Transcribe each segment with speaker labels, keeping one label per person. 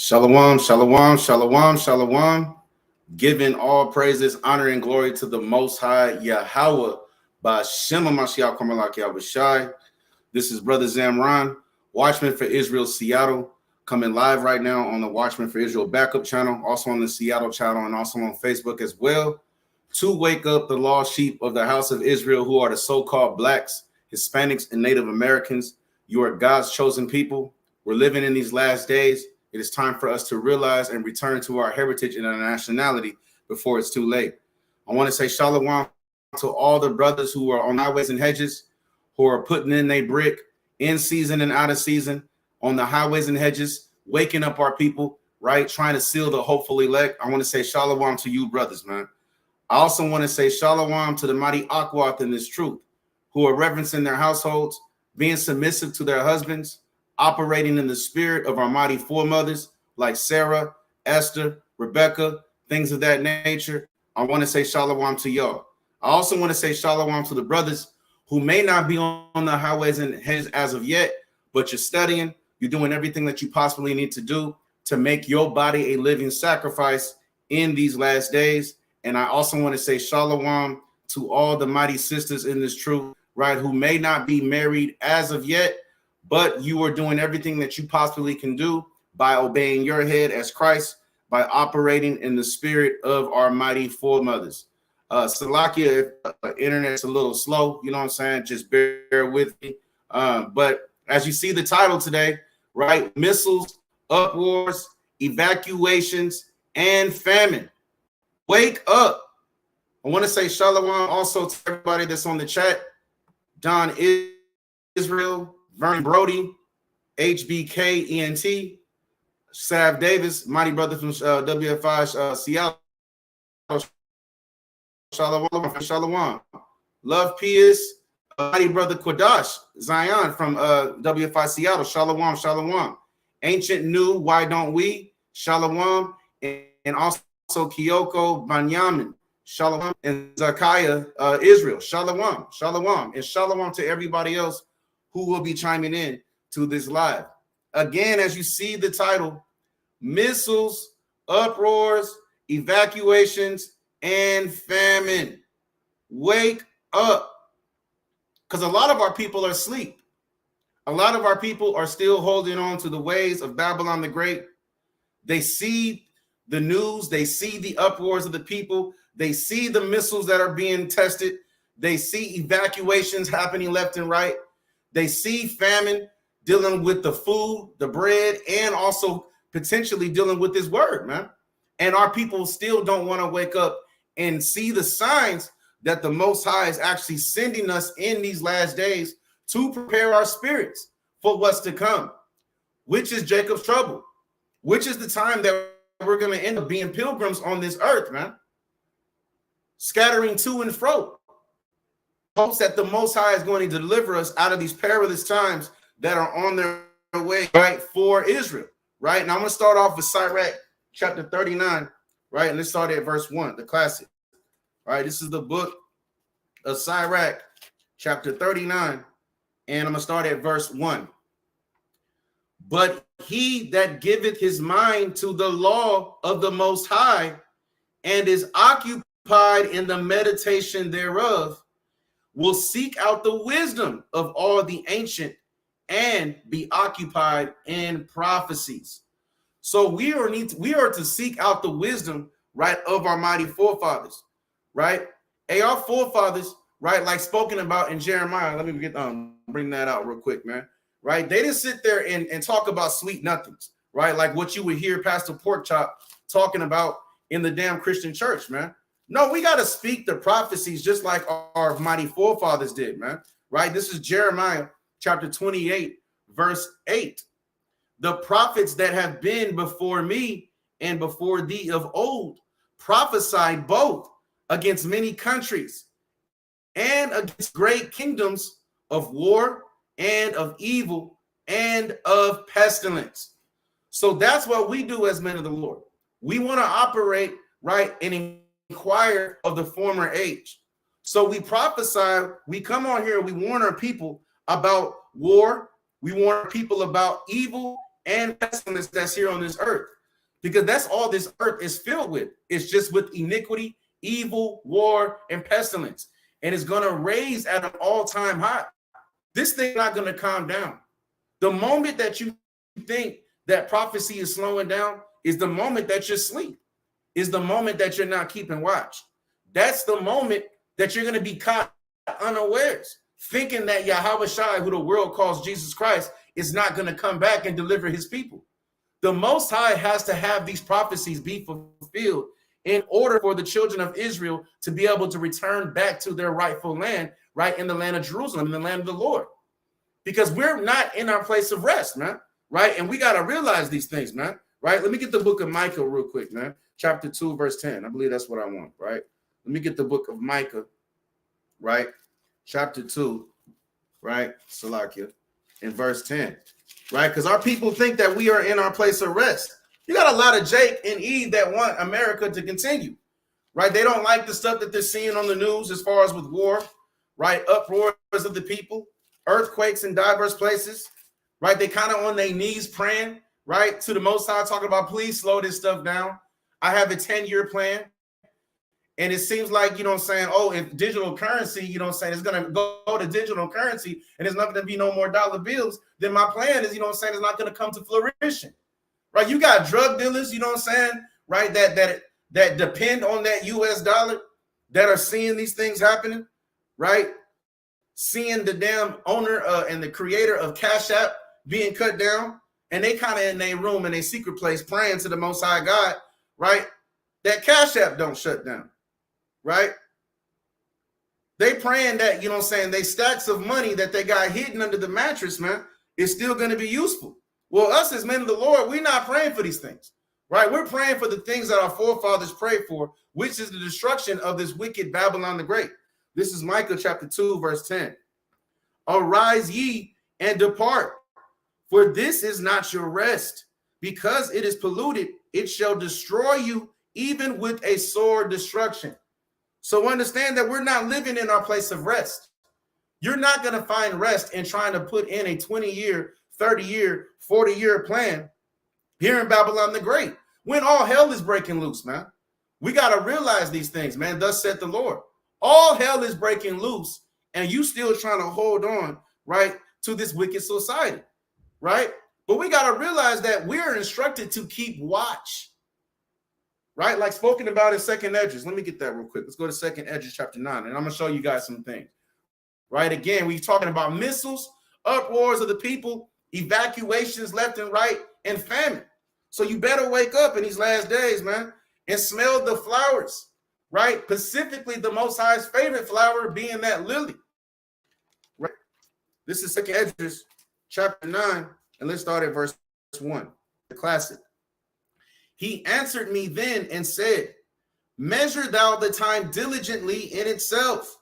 Speaker 1: Shalom, shalom, shalom, shalom. Giving all praises, honor, and glory to the Most High Yahweh by Shema Mashiach Kamalak Yahushai. This is Brother Zamran, Watchman for Israel, Seattle, coming live right now on the Watchman for Israel backup channel, also on the Seattle channel, and also on Facebook as well, to wake up the lost sheep of the house of Israel, who are the so-called blacks, Hispanics, and Native Americans. You are God's chosen people. We're living in these last days. It is time for us to realize and return to our heritage and our nationality before it's too late. I want to say shalom to all the brothers who are on highways and hedges, who are putting in their brick in season and out of season on the highways and hedges, waking up our people, right? Trying to seal the hopeful elect. I want to say shalom to you brothers, man. I also want to say shalom to the mighty Akwath in this truth, who are reverencing their households, being submissive to their husbands, operating in the spirit of our mighty foremothers like Sarah, Esther, Rebecca, things of that nature. I want to say shalom to y'all. I also want to say shalom to the brothers who may not be on the highways and hedges as of yet, but you're studying, you're doing everything that you possibly need to do to make your body a living sacrifice in these last days. And I also want to say shalom to all the mighty sisters in this truth, right, who may not be married as of yet, but you are doing everything that you possibly can do by obeying your head as Christ, by operating in the spirit of our mighty foremothers. Salakia, if internet's a little slow, you know what I'm saying? Just bear with me. But as you see the title today, right? Missiles, uproars, evacuations, and famine. Wake up. I want to say shalom also to everybody that's on the chat. Don Israel, Vern Brody, HBK ENT, Sav Davis, mighty brother from WFI Seattle. Shalom, shalom. Love Pius, mighty brother Quadash Zion from WFI Seattle. Shalom, shalom. Ancient New, why don't we? Shalom. And also Kyoko Banyamin. Shalom. And Zakaya Israel. Shalom, shalom. And shalom to everybody else who will be chiming in to this live. Again, as you see the title, missiles, uproars, evacuations, and famine. Wake up. Because a lot of our people are asleep. A lot of our people are still holding on to the ways of Babylon the Great. They see the news. They see the uproars of the people. They see the missiles that are being tested. They see evacuations happening left and right. They see famine dealing with the food, the bread, and also potentially dealing with this word, man. And our people still don't want to wake up and see the signs that the Most High is actually sending us in these last days to prepare our spirits for what's to come, which is Jacob's trouble, which is the time that we're going to end up being pilgrims on this earth, man, scattering to and fro. Hopes that the Most High is going to deliver us out of these perilous times that are on their way, right, for Israel, right? And I'm going to start off with Sirach chapter 39, right? And let's start at verse 1, the classic, right? This is the book of Sirach chapter 39, and I'm going to start at verse 1. But he that giveth his mind to the law of the Most High and is occupied in the meditation thereof will seek out the wisdom of all the ancient and be occupied in prophecies. So we are to seek out the wisdom, right, of our mighty forefathers, right? Our forefathers, right, like spoken about in Jeremiah. Let me bring that out real quick, man. Right? They didn't sit there and talk about sweet nothings, right? Like what you would hear Pastor Porkchop talking about in the damn Christian church, man. No, we got to speak the prophecies just like our mighty forefathers did, man. Right? This is Jeremiah chapter 28, verse 8. The prophets that have been before me and before thee of old prophesied both against many countries and against great kingdoms of war and of evil and of pestilence. So that's what we do as men of the Lord. We want to operate, right, and inquire of the former age. So we prophesy, we come on here, we warn our people about war, we warn people about evil and pestilence that's here on this earth. because that's all this earth is filled with. It's just with iniquity, evil, war, and pestilence. And it's going to raise at an all-time high. This thing's not going to calm down. The moment that you think that prophecy is slowing down is the moment that you're asleep, is the moment that you're not keeping watch. That's the moment that you're going to be caught unawares, thinking that Yahweh Shai, who the world calls Jesus Christ, is not going to come back and deliver his people. The Most High has to have these prophecies be fulfilled in order for the children of Israel to be able to return back to their rightful land, right, in the land of Jerusalem, in the land of the Lord. Because we're not in our place of rest, man, right? And we got to realize these things, man, right? Let me get the book of Micah real quick, man. Chapter 2, verse 10. I believe that's what I want, right? Let me get the book of Micah, right? Chapter 2, right? Salakia, in verse 10, right? Because our people think that we are in our place of rest. You got a lot of Jake and Eve that want America to continue, right? They don't like the stuff that they're seeing on the news as far as with war, right? Uproars of the people, earthquakes in diverse places, right? They kind of on their knees praying, right, to the Most High, talking about, please slow this stuff down. I have a 10-year plan. And it seems like, you know what I'm saying, oh, if digital currency, you know what I'm saying, it's going to go to digital currency and there's not going to be no more dollar bills, then my plan is, you know what I'm saying, it's not going to come to fruition. Right? You got drug dealers, you know what I'm saying, right, that depend on that US dollar, that are seeing these things happening, right? Seeing the damn owner and the creator of Cash App being cut down, and they kind of in their room in a secret place praying to the Most High God, right? That Cash App don't shut down, right? They praying that, you know what I'm saying, they stacks of money that they got hidden under the mattress, man, is still going to be useful. Well, us as men of the Lord, we're not praying for these things, right? We're praying for the things that our forefathers prayed for, which is the destruction of this wicked Babylon the Great. This is Micah chapter 2, verse 10. Arise ye and depart, for this is not your rest. Because it is polluted, it shall destroy you, even with a sore destruction. So understand that we're not living in our place of rest. You're not going to find rest in trying to put in a 20-year, 30-year, 40-year plan here in Babylon the Great, when all hell is breaking loose, man. We got to realize these things, man. Thus said the Lord. All hell is breaking loose, and you still trying to hold on, right, to this wicked society, right? But we got to realize that we're instructed to keep watch, right? Like spoken about in Second Esdras. Let me get that real quick. Let's go to Second Esdras chapter 9, and I'm going to show you guys some things, right? Again, we're talking about missiles, uproars of the people, evacuations left and right, and famine. So you better wake up in these last days, man, and smell the flowers, right? Specifically, the Most High's favorite flower being that lily, right? This is Second Esdras chapter 9, and let's start at verse 1, the classic. He answered me then and said, measure thou the time diligently in itself,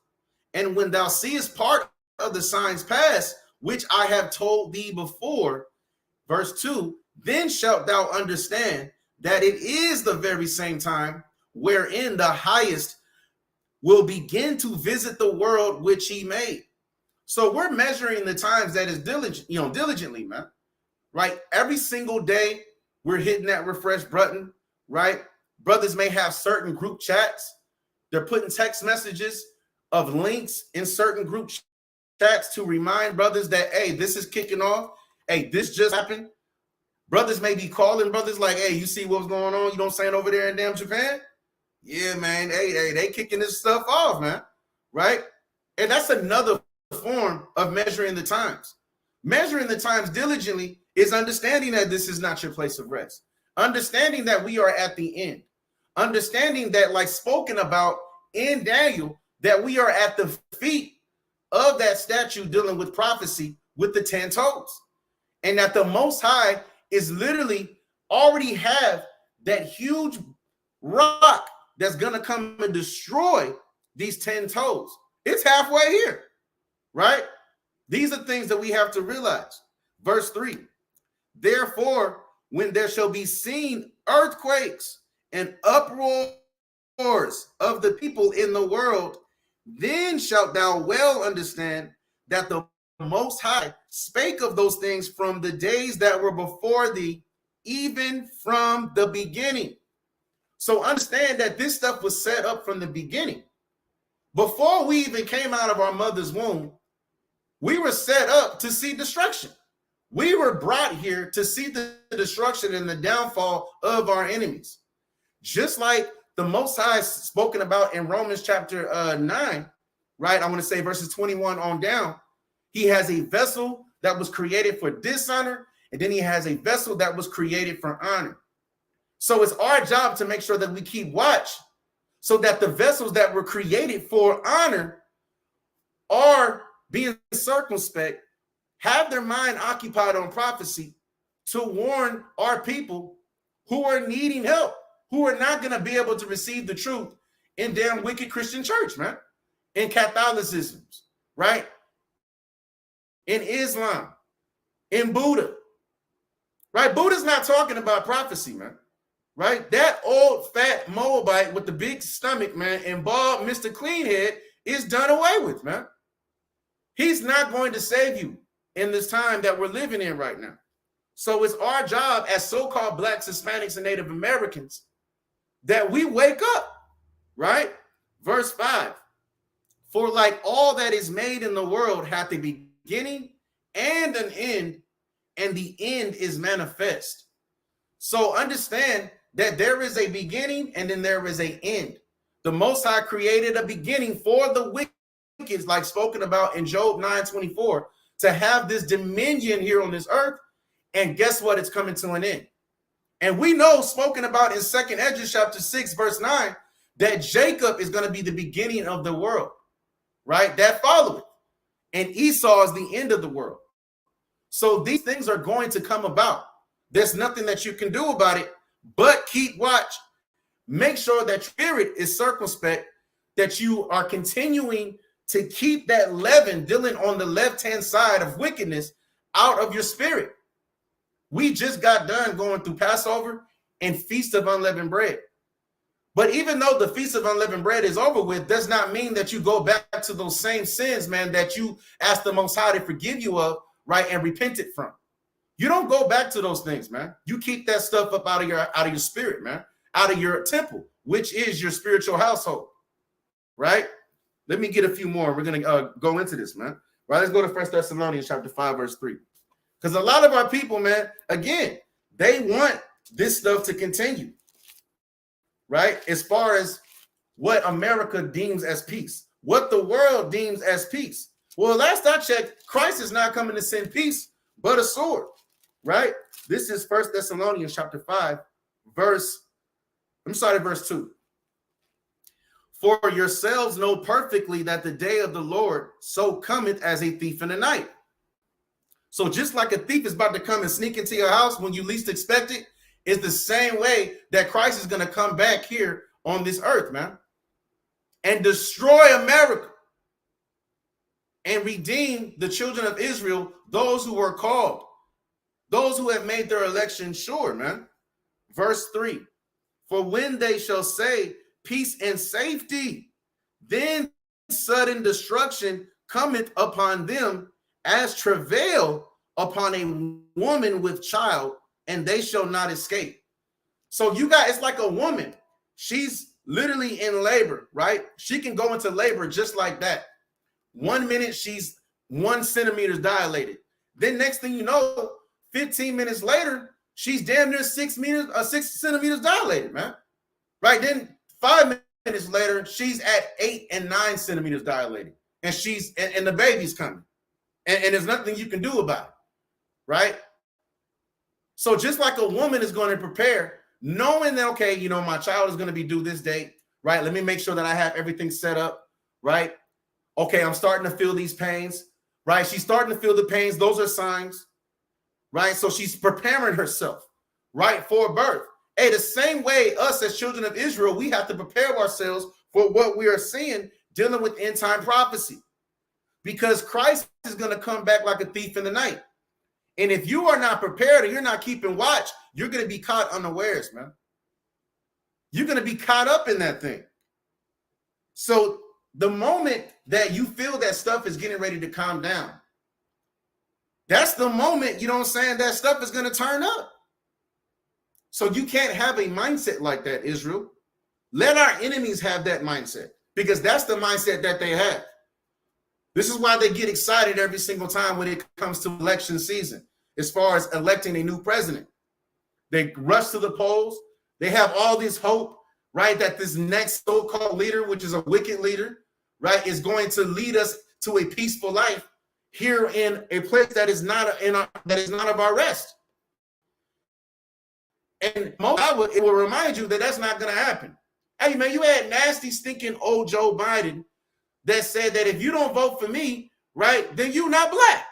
Speaker 1: and when thou seest part of the signs pass, which I have told thee before, verse 2, then shalt thou understand that it is the very same time wherein the highest will begin to visit the world which he made. So we're measuring the times that is diligently, man, right? Every single day we're hitting that refresh button, right? Brothers may have certain group chats. They're putting text messages of links in certain group chats to remind brothers that, hey, this is kicking off. Hey, this just happened. Brothers may be calling brothers like, hey, you see what's going on? You know what I'm saying, over there in damn Japan? Yeah, man. Hey, they kicking this stuff off, man. Right? And that's another form of measuring the times. Measuring the times diligently is understanding that this is not your place of rest. Understanding that we are at the end. Understanding that, like spoken about in Daniel, that we are at the feet of that statue dealing with prophecy with the 10 toes. And that the Most High is literally already have that huge rock that's going to come and destroy these 10 toes. It's halfway here, right? These are things that we have to realize. Verse 3, therefore, when there shall be seen earthquakes and uproars of the people in the world, then shalt thou well understand that the Most High spake of those things from the days that were before thee, even from the beginning. So understand that this stuff was set up from the beginning. Before we even came out of our mother's womb, we were set up to see destruction. We were brought here to see the destruction and the downfall of our enemies. Just like the Most High spoken about in Romans chapter 9, right? I want to say verses 21 on down. He has a vessel that was created for dishonor, and then he has a vessel that was created for honor. So it's our job to make sure that we keep watch so that the vessels that were created for honor are being circumspect, have their mind occupied on prophecy to warn our people who are needing help, who are not going to be able to receive the truth in damn wicked Christian church, man, in Catholicisms, right? In Islam, in Buddha, right? Buddha's not talking about prophecy, man, right? That old fat Moabite with the big stomach, man, and bald Mr. Cleanhead is done away with, man. He's not going to save you in this time that we're living in right now. So it's our job as so-called Blacks, Hispanics, and Native Americans that we wake up, right? Verse 5, for like all that is made in the world hath a beginning and an end, and the end is manifest. So understand that there is a beginning and then there is an end. The Most High created a beginning for the wicked, like spoken about in Job 9:24, to have this dominion here on this earth. And guess what? It's coming to an end. And we know, spoken about in 2nd Esdras chapter 6, verse 9, that Jacob is going to be the beginning of the world, right? That followeth. And Esau is the end of the world. So these things are going to come about. There's nothing that you can do about it, but keep watch. Make sure that spirit is circumspect, that you are continuing to keep that leaven dealing on the left-hand side of wickedness out of your spirit. We just got done going through Passover and Feast of Unleavened Bread. But even though the Feast of Unleavened Bread is over with, does not mean that you go back to those same sins, man, that you ask the Most High to forgive you of, right, and repent it from. You don't go back to those things, man. You keep that stuff up out of your spirit, man, out of your temple, which is your spiritual household, right? Let me get a few more. We're going to go into this, man. Right, let's go to 1 Thessalonians chapter 5, verse 3. Because a lot of our people, man, again, they want this stuff to continue, right? As far as what America deems as peace, what the world deems as peace. Well, last I checked, Christ is not coming to send peace, but a sword, right? This is 1 Thessalonians chapter 5, verse 2. For yourselves know perfectly that the day of the Lord so cometh as a thief in the night. So just like a thief is about to come and sneak into your house when you least expect it, it's the same way that Christ is going to come back here on this earth, man, and destroy America and redeem the children of Israel, those who were called, those who have made their election sure, man. Verse 3, for when they shall say peace and safety, then sudden destruction cometh upon them as travail upon a woman with child, and they shall not escape. So you got, it's like a woman. She's literally in labor, right? She can go into labor just like that. 1 minute, she's 1 centimeter dilated. Then next thing you know, 15 minutes later, she's damn near 6 centimeters dilated, man. Right? Then 5 minutes later, she's at 8 and 9 centimeters dilated. And and the baby's coming. And there's nothing you can do about it, right? So just like a woman is going to prepare, knowing that, okay, you know, my child is going to be due this date, right? Let me make sure that I have everything set up, right? Okay, I'm starting to feel these pains, right? She's starting to feel the pains. Those are signs, right? So she's preparing herself, right, for birth. Hey, the same way us as children of Israel, we have to prepare ourselves for what we are seeing dealing with end time prophecy. Because Christ is going to come back like a thief in the night. And if you are not prepared and you're not keeping watch, you're going to be caught unawares, man. You're going to be caught up in that thing. So the moment that you feel that stuff is getting ready to calm down, that's the moment, you know what I'm saying, that stuff is going to turn up. So you can't have a mindset like that, Israel. Let our enemies have that mindset, because that's the mindset that they have. This is why they get excited every single time when it comes to election season, as far as electing a new president. They rush to the polls. They have all this hope, right, that this next so-called leader, which is a wicked leader, right, is going to lead us to a peaceful life here in a place that is not of our rest. And it will remind you that that's not going to happen. Hey, man, you had nasty, stinking old Joe Biden that said that if you don't vote for me, right, then you're not black.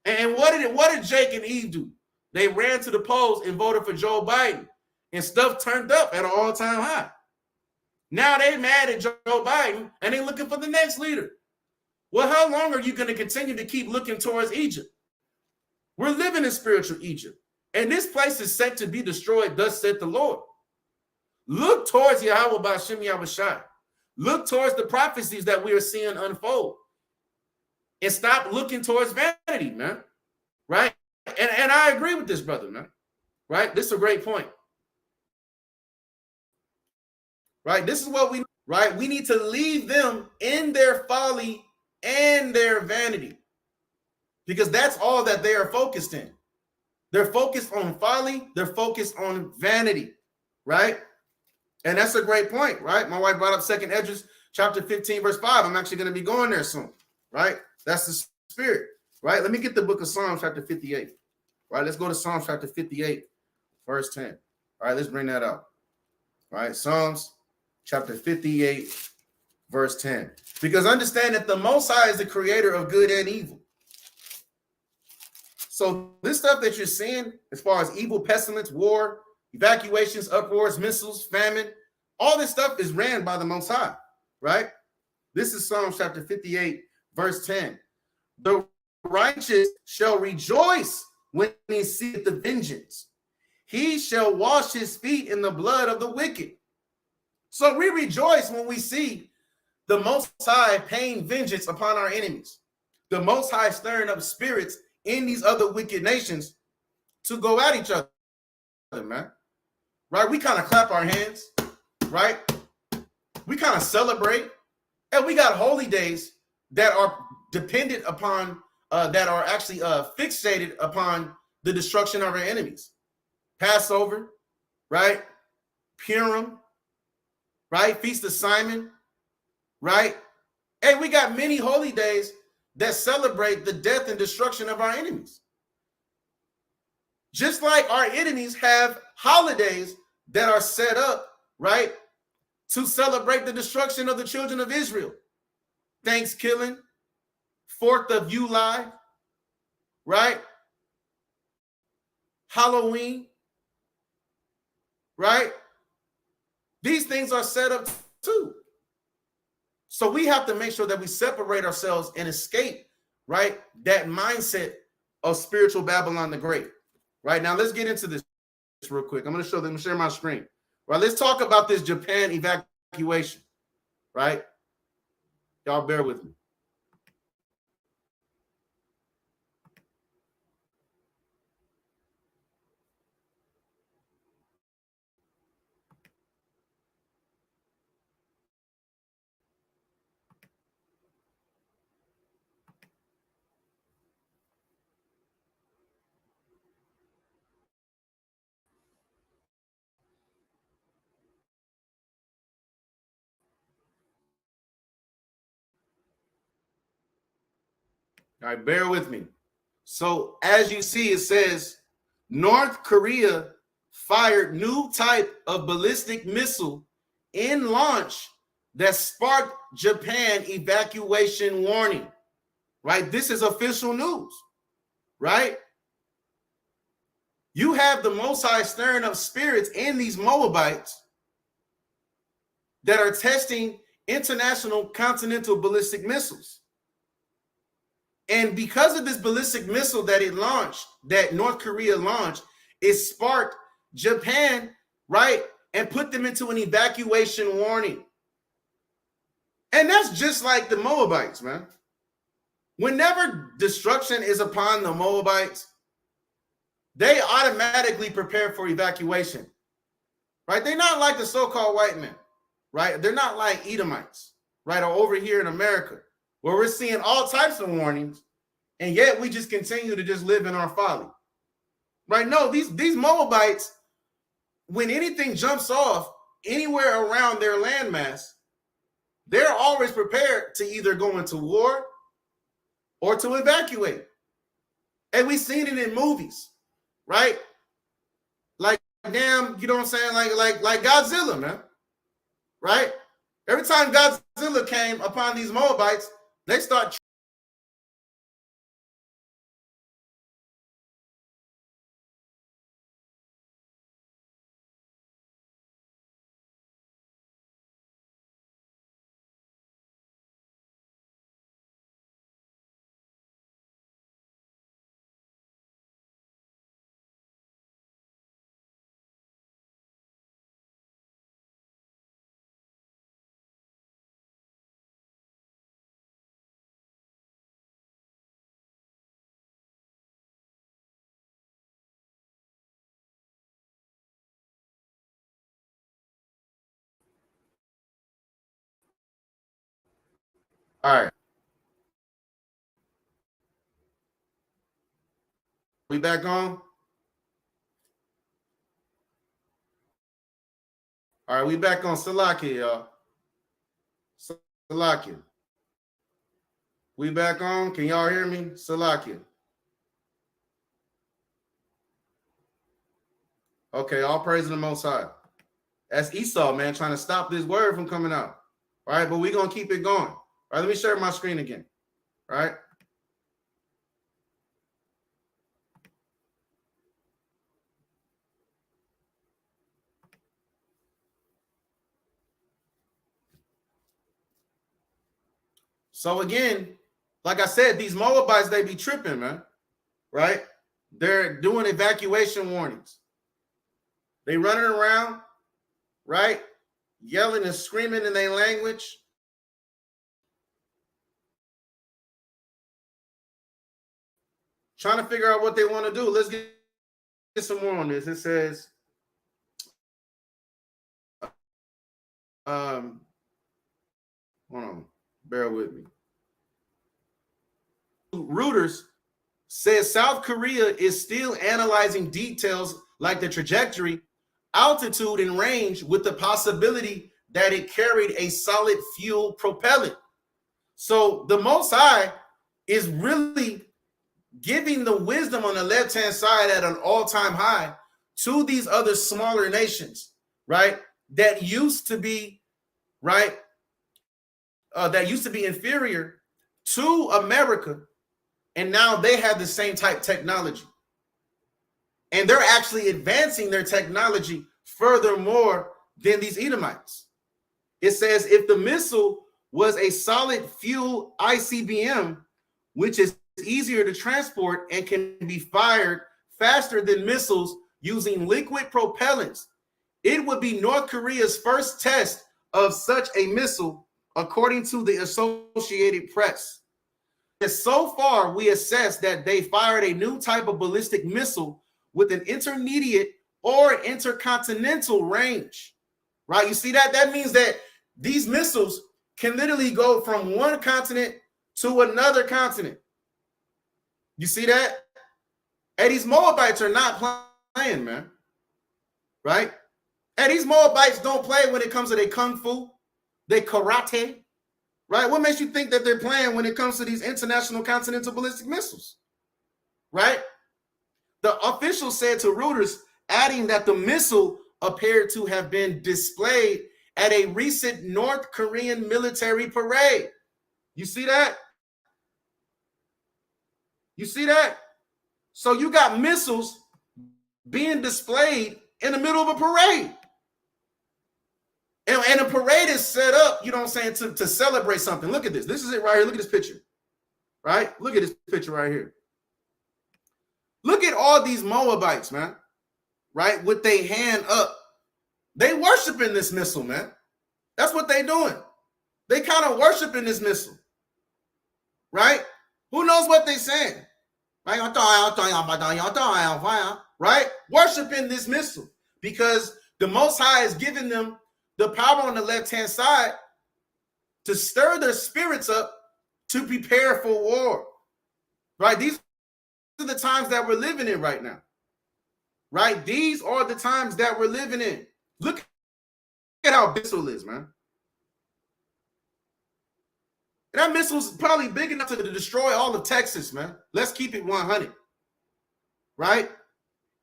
Speaker 1: And what did Jake and Eve do? They ran to the polls and voted for Joe Biden, and stuff turned up at an all-time high. Now they mad at Joe Biden and they looking for the next leader. Well, how long are you going to continue to keep looking towards Egypt? We're living in spiritual Egypt, and this place is set to be destroyed, thus said the Lord. Look towards Yahweh B'Shem Yahushai. Look towards the prophecies that we are seeing unfold, and stop looking towards vanity, man. Right? And I agree with this brother, man. Right? This is a great point. Right? This is what we need to leave them in their folly and their vanity, because that's all that they are focused in. They're focused on folly. They're focused on vanity, right? And that's a great point, right? My wife brought up 2 Esdras chapter 15, verse 5. I'm actually going to be going there soon, right? That's the spirit, right? Let me get the book of Psalms chapter 58, right? Let's go to Psalms chapter 58, verse 10. All right, let's bring that up. All right, Psalms chapter 58, verse 10. Because understand that the Most High is the creator of good and evil. So this stuff that you're seeing, as far as evil, pestilence, war, evacuations, uproars, missiles, famine, all this stuff is ran by the Most High, right? This is Psalms chapter 58, verse 10. The righteous shall rejoice when he seeth the vengeance. He shall wash his feet in the blood of the wicked. So we rejoice when we see the Most High paying vengeance upon our enemies. The Most High stirring up spirits in these other wicked nations to go at each other, man. Right? We kind of clap our hands, right? We kind of celebrate. And we got holy days that are dependent upon, that are actually fixated upon the destruction of our enemies. Passover, right? Purim, right? Feast of Simon, right? Hey, we got many holy days that celebrate the death and destruction of our enemies. Just like our enemies have holidays that are set up, right, to celebrate the destruction of the children of Israel. Thanksgiving, 4th of July, right? Halloween, right? These things are set up too. So we have to make sure that we separate ourselves and escape, right, that mindset of spiritual Babylon the Great. Right, now let's get into this real quick. I'm going to show them, share my screen. Right, let's talk about this Japan evacuation. Right, y'all bear with me. All right, bear with me. So as you see, it says North Korea fired new type of ballistic missile in launch that sparked Japan evacuation warning. Right? This is official news. Right? You have the Most High stirring up spirits in these Moabites that are testing international continental ballistic missiles. And because of this ballistic missile that it launched, that North Korea launched, it sparked Japan, right, and put them into an evacuation warning. And that's just like the Moabites, man. Whenever destruction is upon the Moabites, they automatically prepare for evacuation, right? They're not like the so-called white men, right? They're not like Edomites, right? Or over here in America, where we're seeing all types of warnings, and yet we just continue to just live in our folly, right? No, these Moabites, when anything jumps off anywhere around their landmass, they're always prepared to either go into war or to evacuate. And we've seen it in movies, right? Like damn, you know what I'm saying? Like Godzilla, man. Right? Every time Godzilla came upon these Moabites, they start. All right. We back on? All right, we back on Salakia, y'all. Salakia. We back on? Can y'all hear me? Salakia. Okay, all praise to the Most High. That's Esau, man, trying to stop this word from coming out. All right, but we're going to keep it going. All right, let me share my screen again. All right. So again, like I said, these Moabites, they be tripping, man. Right? They're doing evacuation warnings. They running around, right? Yelling and screaming in their language. Trying to figure out what they want to do. Let's get some more on this. It says, hold on, bear with me. Reuters says South Korea is still analyzing details like the trajectory, altitude, and range, with the possibility that it carried a solid fuel propellant. So the Most High is really giving the wisdom on the left-hand side at an all-time high to these other smaller nations, right? That used to be, right? That used to be inferior to America, and now they have the same type technology. And they're actually advancing their technology furthermore than these Edomites. It says if the missile was a solid fuel ICBM, which is easier to transport and can be fired faster than missiles using liquid propellants, it would be North Korea's first test of such a missile, according to the Associated Press. And so far, we assess that they fired a new type of ballistic missile with an intermediate or intercontinental range, right? You see that? That means that these missiles can literally go from one continent to another continent. You see that? And these Moabites are not playing, man, right? And these Moabites don't play when it comes to their kung fu, their karate, right? What makes you think that they're playing when it comes to these international continental ballistic missiles, right? The official said to Reuters, adding that the missile appeared to have been displayed at a recent North Korean military parade. You see that? You see that? So you got missiles being displayed in the middle of a parade. And a parade is set up, you know what I'm saying, to celebrate something. Look at this. This is it right here. Look at this picture, right? Look at this picture right here. Look at all these Moabites, man, right, with their hand up. They worshiping this missile, man. That's what they doing. They kind of worshiping this missile, right? Who knows what they saying, right? Worshiping this missile because the Most High is giving them the power on the left-hand side to stir their spirits up to prepare for war, right? These are the times that we're living in right now, right? These are the times that we're living in. Look at how missile is, man. That missile's probably big enough to destroy all of Texas, man. Let's keep it 100, right?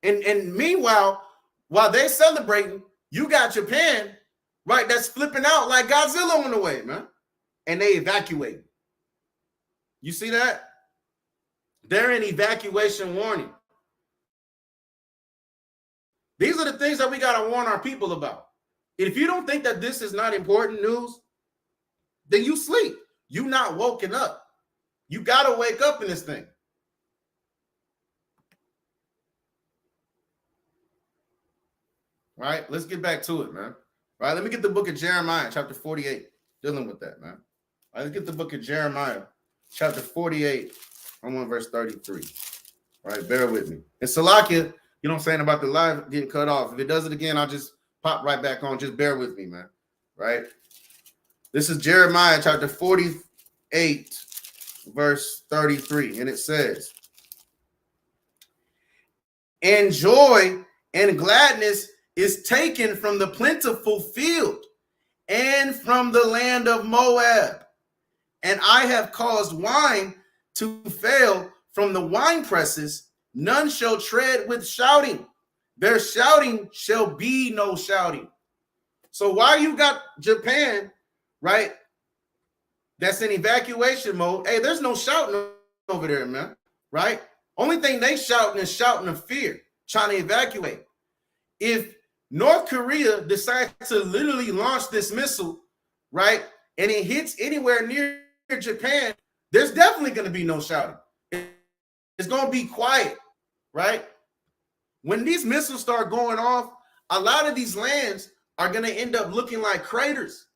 Speaker 1: And meanwhile, while they're celebrating, you got Japan, right, that's flipping out like Godzilla on the way, man. And they evacuate. You see that? They're in evacuation warning. These are the things that we got to warn our people about. If you don't think that this is not important news, then you sleep. You not woken up. You got to wake up in this thing. All right, let's get back to it, man. All right, let me get the book of Jeremiah, chapter 48, dealing with that, man. All right, let's get the book of Jeremiah, chapter 48. I'm on verse 33. All right, bear with me. And Salakia, you know what I'm saying about the live getting cut off. If it does it again, I'll just pop right back on. Just bear with me, man. Right? This is Jeremiah chapter 48, verse 33. And it says, and joy and gladness is taken from the plentiful field and from the land of Moab. And I have caused wine to fail from the wine presses. None shall tread with shouting. Their shouting shall be no shouting. So while you got Japan, right, that's in evacuation mode, hey, there's no shouting over there, man, right? Only thing they shouting is shouting of fear, trying to evacuate. If North Korea decides to literally launch this missile, right, and it hits anywhere near Japan, there's definitely going to be no shouting. It's going to be quiet, right? When these missiles start going off, a lot of these lands are going to end up looking like craters.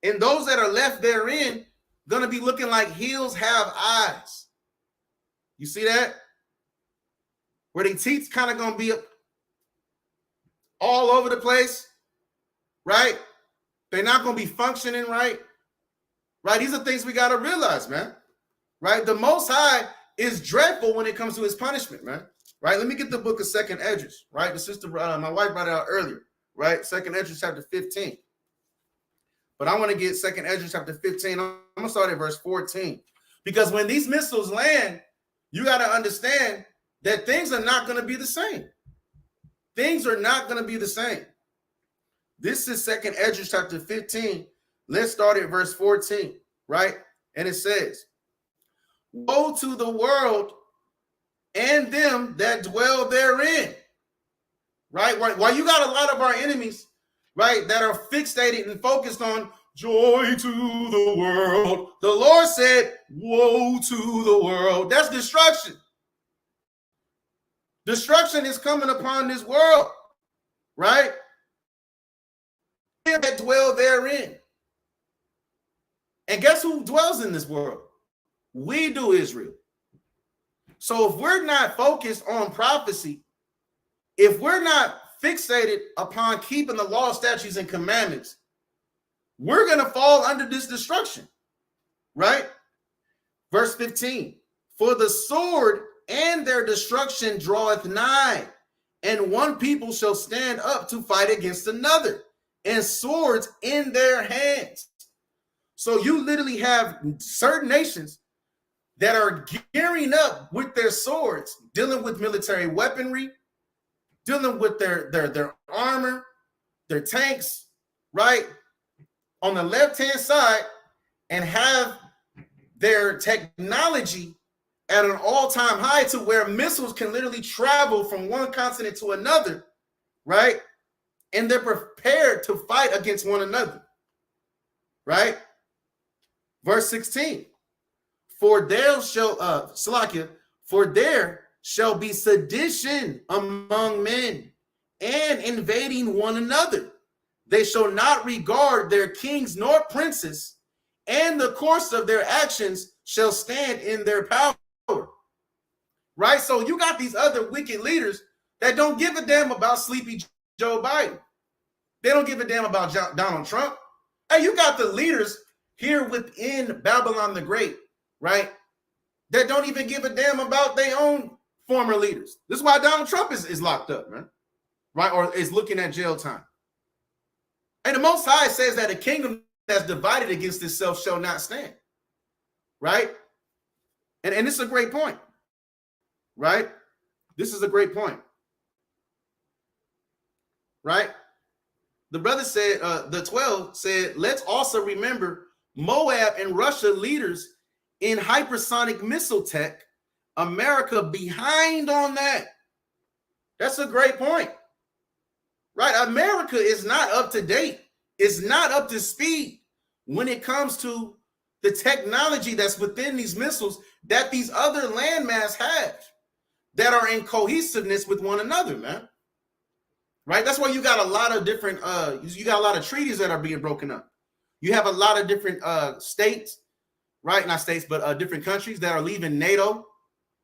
Speaker 1: And those that are left therein going to be looking like hills have eyes. You see that? Where their teeth kind of going to be all over the place, right? They're not going to be functioning right. Right? These are things we got to realize, man. Right? The Most High is dreadful when it comes to his punishment, man. Right? Let me get the book of Second Esdras, right? The sister, my wife brought it out earlier, right? Second Esdras chapter 15. But I want to get Second Esdras chapter 15. I'm going to start at verse 14. Because when these missiles land, you got to understand that things are not going to be the same. Things are not going to be the same. This is Second Esdras chapter 15. Let's start at verse 14, right? And it says, woe to the world and them that dwell therein, right? While you got a lot of our enemies, right, that are fixated and focused on joy to the world, the Lord said, woe to the world. That's destruction. Destruction is coming upon this world, right? Them that dwell therein. And guess who dwells in this world? We do, Israel. So if we're not focused on prophecy, if we're not fixated upon keeping the law, statutes, and commandments, we're going to fall under this destruction, right? Verse 15, for the sword and their destruction draweth nigh, and one people shall stand up to fight against another, and swords in their hands. So you literally have certain nations that are gearing up with their swords, dealing with military weaponry, dealing with their armor, their tanks, right? On the left-hand side, and have their technology at an all-time high to where missiles can literally travel from one continent to another, right? And they're prepared to fight against one another, right? Verse 16, for there shall be sedition among men and invading one another. They shall not regard their kings nor princes, and the course of their actions shall stand in their power. right? So you got these other wicked leaders that don't give a damn about sleepy Joe Biden. They don't give a damn about Donald Trump. Hey, you got the leaders here within Babylon the Great, right, that don't even give a damn about their own former leaders. This is why Donald Trump is locked up, man, right, or is looking at jail time. And the Most High says that a kingdom that's divided against itself shall not stand, right? And this is a great point, right? This is a great point, right? The brother said, the 12 said, let's also remember Moab and Russia leaders in hypersonic missile tech. America behind on that. That's a great point, right? America is not up to date. It's not up to speed when it comes to the technology that's within these missiles that these other landmass have that are in cohesiveness with one another, man. Right? That's why you got a lot of different, you got a lot of treaties that are being broken up. You have a lot of different states, right? Not states, but different countries that are leaving NATO,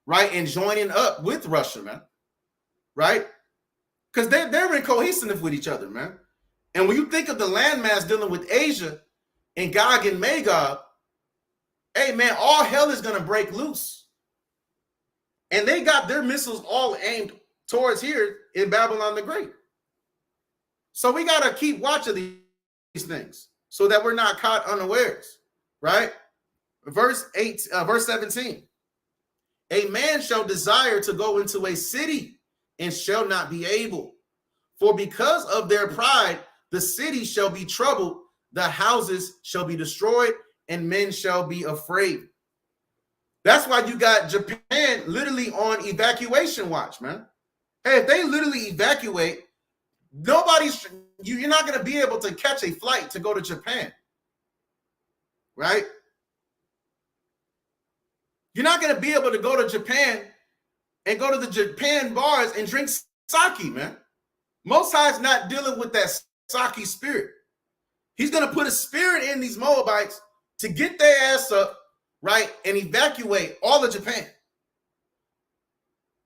Speaker 1: right? And joining up with Russia, man. Right? Because they're in cohesiveness with each other, man. And when you think of the landmass dealing with Asia and Gog and Magog, hey, man, all hell is going to break loose. And they got their missiles all aimed towards here in Babylon the Great. So we got to keep watching these things so that we're not caught unawares, right? Verse 17. A man shall desire to go into a city and shall not be able. For because of their pride, the city shall be troubled, the houses shall be destroyed, and men shall be afraid. That's why you got Japan literally on evacuation watch, man. Hey, if they literally evacuate, you're not going to be able to catch a flight to go to Japan, right? You're not going to be able to go to Japan and go to the Japan bars and drink sake, man. Most High's not dealing with that sake spirit. He's going to put a spirit in these Moabites to get their ass up, right, and evacuate all of Japan,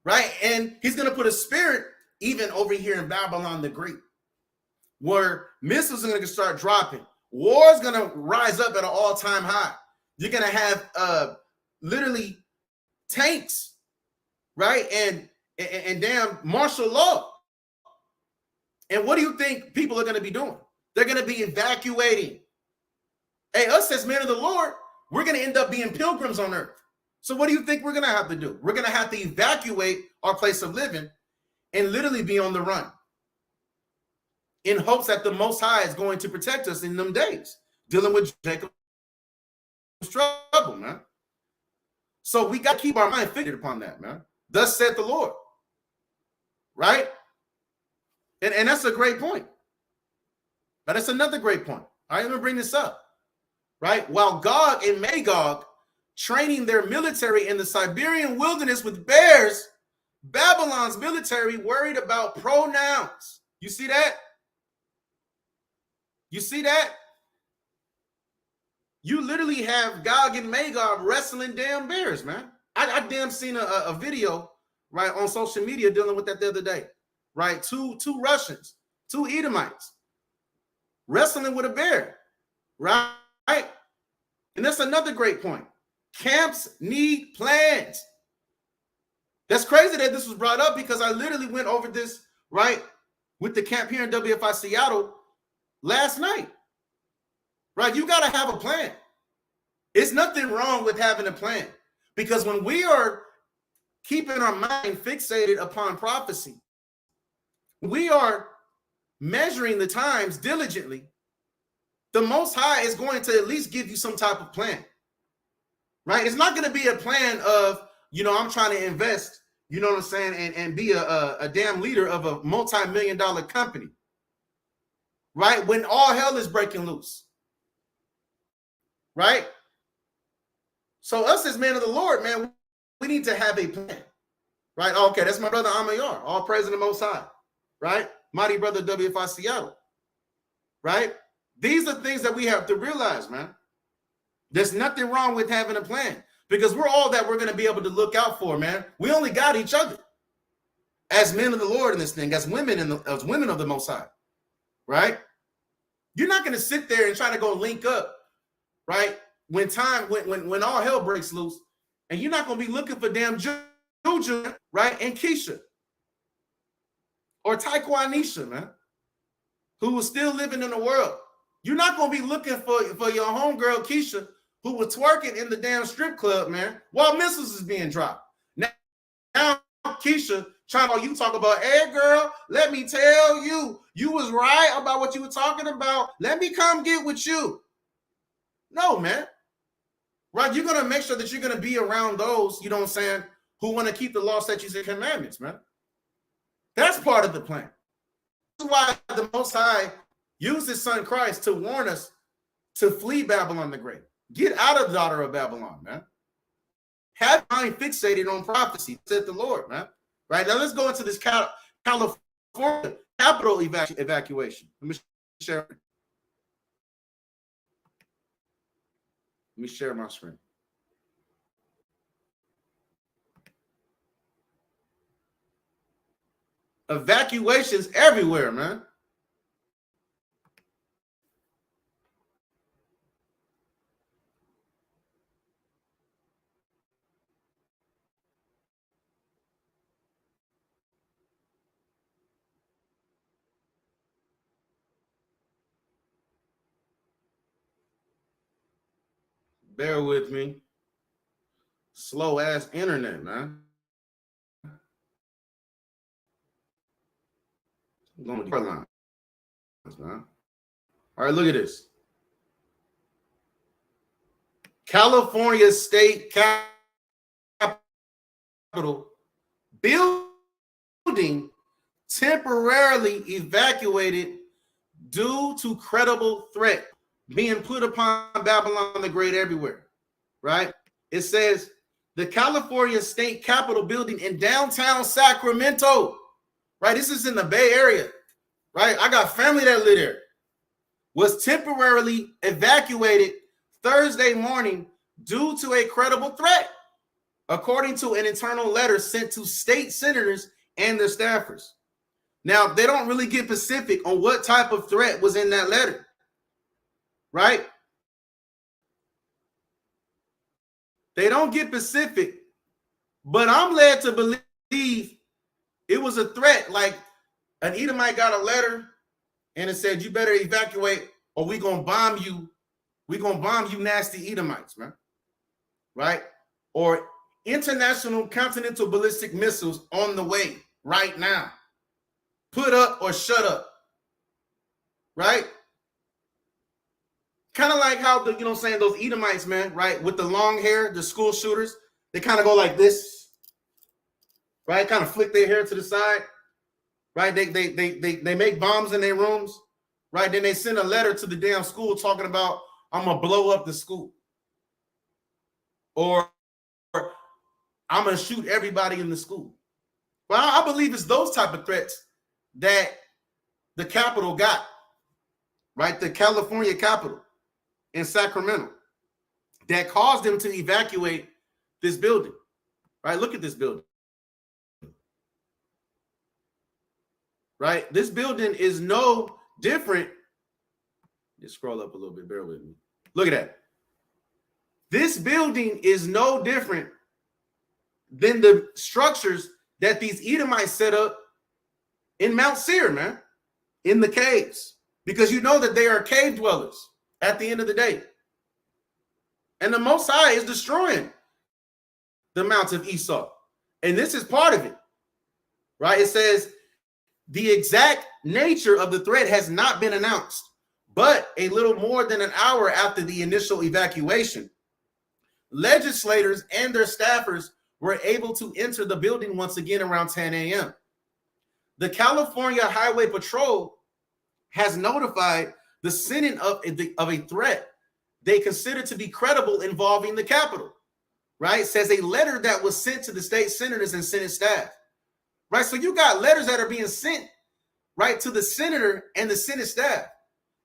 Speaker 1: right? And he's going to put a spirit even over here in Babylon the Great, where missiles are going to start dropping. War is going to rise up at an all-time high. You're going to have literally tanks, right, and damn martial law. And what do you think people are going to be doing? They're going to be evacuating. Hey, us as men of the Lord, we're going to end up being pilgrims on earth. So what do you think we're going to have to do? We're going to have to evacuate our place of living and literally be on the run in hopes that the Most High is going to protect us in them days, dealing with Jacob's trouble, man. So we got to keep our mind fixated upon that, man. Thus said the Lord, right? And that's a great point. But that's another great point. All right, let me bring this up, right? While Gog and Magog training their military in the Siberian wilderness with bears, Babylon's military worried about pronouns. You see that? You see that? You literally have Gog and Magog wrestling damn bears, man. I damn seen a video, right, on social media dealing with that the other day, right? Two Russians, two Edomites wrestling with a bear, right? And that's another great point. Camps need plans. That's crazy that this was brought up because I literally went over this, right, with the camp here in WFI Seattle last night, right? You got to have a plan. It's nothing wrong with having a plan because when we are keeping our mind fixated upon prophecy, we are measuring the times diligently, the Most High is going to at least give you some type of plan, right? It's not going to be a plan of, I'm trying to invest, you know what I'm saying, and be a damn leader of a multi-million-dollar company, right? When all hell is breaking loose, right? So us as men of the Lord, man, we need to have a plan, right? Okay, that's my brother Amayar, all praise to the Most High, right? Mighty brother WFI Seattle, right? These are things that we have to realize, man. There's nothing wrong with having a plan. because we're all that we're going to be able to look out for, man. We only got each other as men of the Lord in this thing, as women as women of the Most High, right? You're not going to sit there and try to go link up, right? When all hell breaks loose, and you're not going to be looking for damn Juju, right? And Keisha or Taekwonisha, man, who was still living in the world. You're not going to be looking for your homegirl Keisha, who was twerking in the damn strip club, man, while missiles is being dropped. Now Keisha you talk about, hey girl, let me tell you, you was right about what you were talking about. Let me come get with you. No, man. Right? You're going to make sure that you're going to be around those, you know what I'm saying, who want to keep the law, statutes, and commandments, man. That's part of the plan. That's why the Most High used his son Christ to warn us to flee Babylon the Great. Get out of the daughter of Babylon, man. Have mind fixated on prophecy, said the Lord, man. Right, now let's go into this California capital evacuation. Let me share my screen. Evacuations everywhere, man. Bear with me. Slow ass internet, man. I'm going to lines, man. All right, look at this. California state capital building temporarily evacuated due to credible threat being put upon Babylon the Great everywhere, right? It says the California state capitol building in downtown Sacramento, right? This is in the Bay Area, right? I got family that live there. Was temporarily evacuated Thursday morning due to a credible threat, according to an internal letter sent to state senators and their staffers. Now, they don't really get specific on what type of threat was in that letter, right? They don't get specific, but I'm led to believe it was a threat. Like an Edomite got a letter and it said, you better evacuate or we gonna bomb you. We gonna bomb you nasty Edomites, man. Right? Or international continental ballistic missiles on the way right now. Put up or shut up. Right? Kind of like how, you know what I'm saying, those Edomites, man, right, with the long hair, the school shooters, they kind of go like this, right? Kind of flick their hair to the side, right? They make bombs in their rooms, right? Then they send a letter to the damn school talking about, I'm going to blow up the school. Or I'm going to shoot everybody in the school. Well, I believe it's those type of threats that the Capitol got, right? The California Capitol in Sacramento that caused them to evacuate this building, right? Look at this building, right? This building is no different. Just scroll up a little bit, bear with me. Look at that. This building is no different than the structures that these Edomites set up in Mount Seir, man, in the caves, because you know that they are cave dwellers at the end of the day. And the Most High is destroying the Mount of Esau. And this is part of it, right? It says the exact nature of the threat has not been announced, but a little more than an hour after the initial evacuation, legislators and their staffers were able to enter the building once again around 10 a.m. The California Highway Patrol has notified the Senate of a threat they consider to be credible involving the Capitol, right? It says a letter that was sent to the state senators and Senate staff, right? So you got letters that are being sent, right, to the senator and the Senate staff.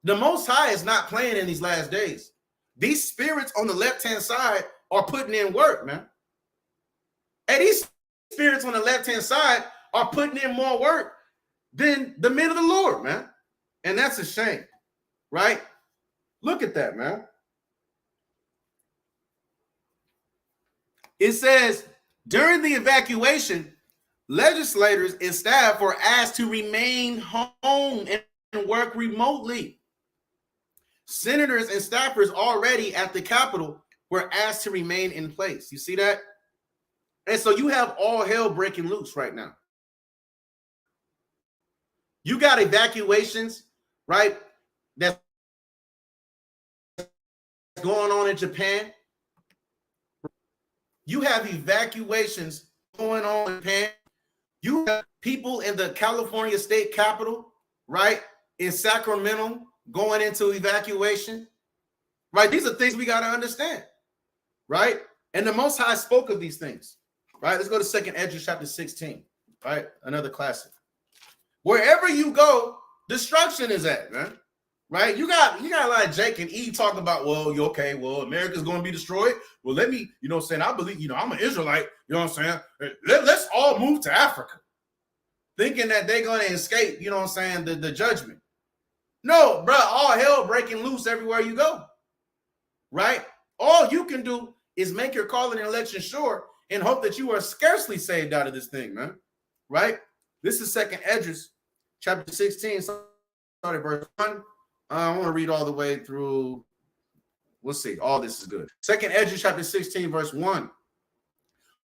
Speaker 1: The Most High is not playing in these last days. These spirits on the left-hand side are putting in work, man. And these spirits on the left-hand side are putting in more work than the men of the Lord, man. And that's a shame, right? Look at that, man. It says, during the evacuation, legislators and staff were asked to remain home and work remotely. Senators and staffers already at the Capitol were asked to remain in place. You see that? And so you have all hell breaking loose right now. You got evacuations, right? That's going on in Japan. You have evacuations going on in Japan. You have people in the California state capitol, right? In Sacramento going into evacuation, right? These are things we got to understand, right? And the Most High spoke of these things, right? Let's go to 2nd Ezra chapter 16, right? Another classic. Wherever you go, destruction is at, man. Right? You got like Jake and E talking about, well, you okay, well, America's going to be destroyed. Well, let me, you know what I'm saying? I believe, you know, I'm an Israelite, you know what I'm saying? Let's all move to Africa, thinking that they're going to escape, you know what I'm saying, the judgment. No, bro, all hell breaking loose everywhere you go, right? All you can do is make your calling and election sure and hope that you are scarcely saved out of this thing, man, right? This is 2nd Ezra chapter 16, starting verse 1. I want to read all the way through. We'll see. All this is good. 2nd Ezra chapter 16, verse 1.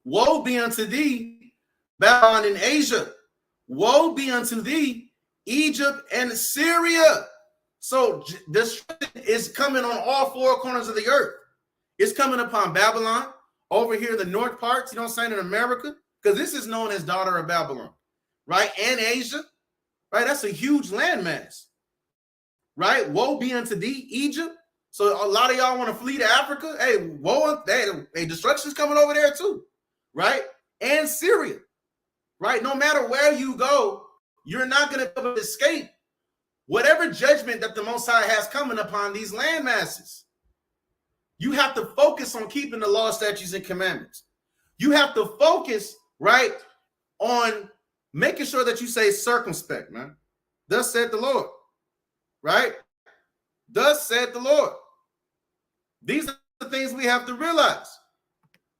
Speaker 1: Woe be unto thee, Babylon and Asia. Woe be unto thee, Egypt and Syria. So destruction is coming on all four corners of the earth. It's coming upon Babylon, over here, the north parts, you know what I'm saying, in America, because this is known as daughter of Babylon, right? And Asia, right? That's a huge landmass. Right? Woe be unto thee, Egypt. So a lot of y'all want to flee to Africa. Hey, woe, hey, destruction's coming over there too. Right? And Syria. Right? No matter where you go, you're not going to be able to escape whatever judgment that the Most High has coming upon these land masses. You have to focus on keeping the law, statutes, and commandments. You have to focus, right, on making sure that you say circumspect, man. Thus said the Lord. Right? Thus said the Lord. These are the things we have to realize.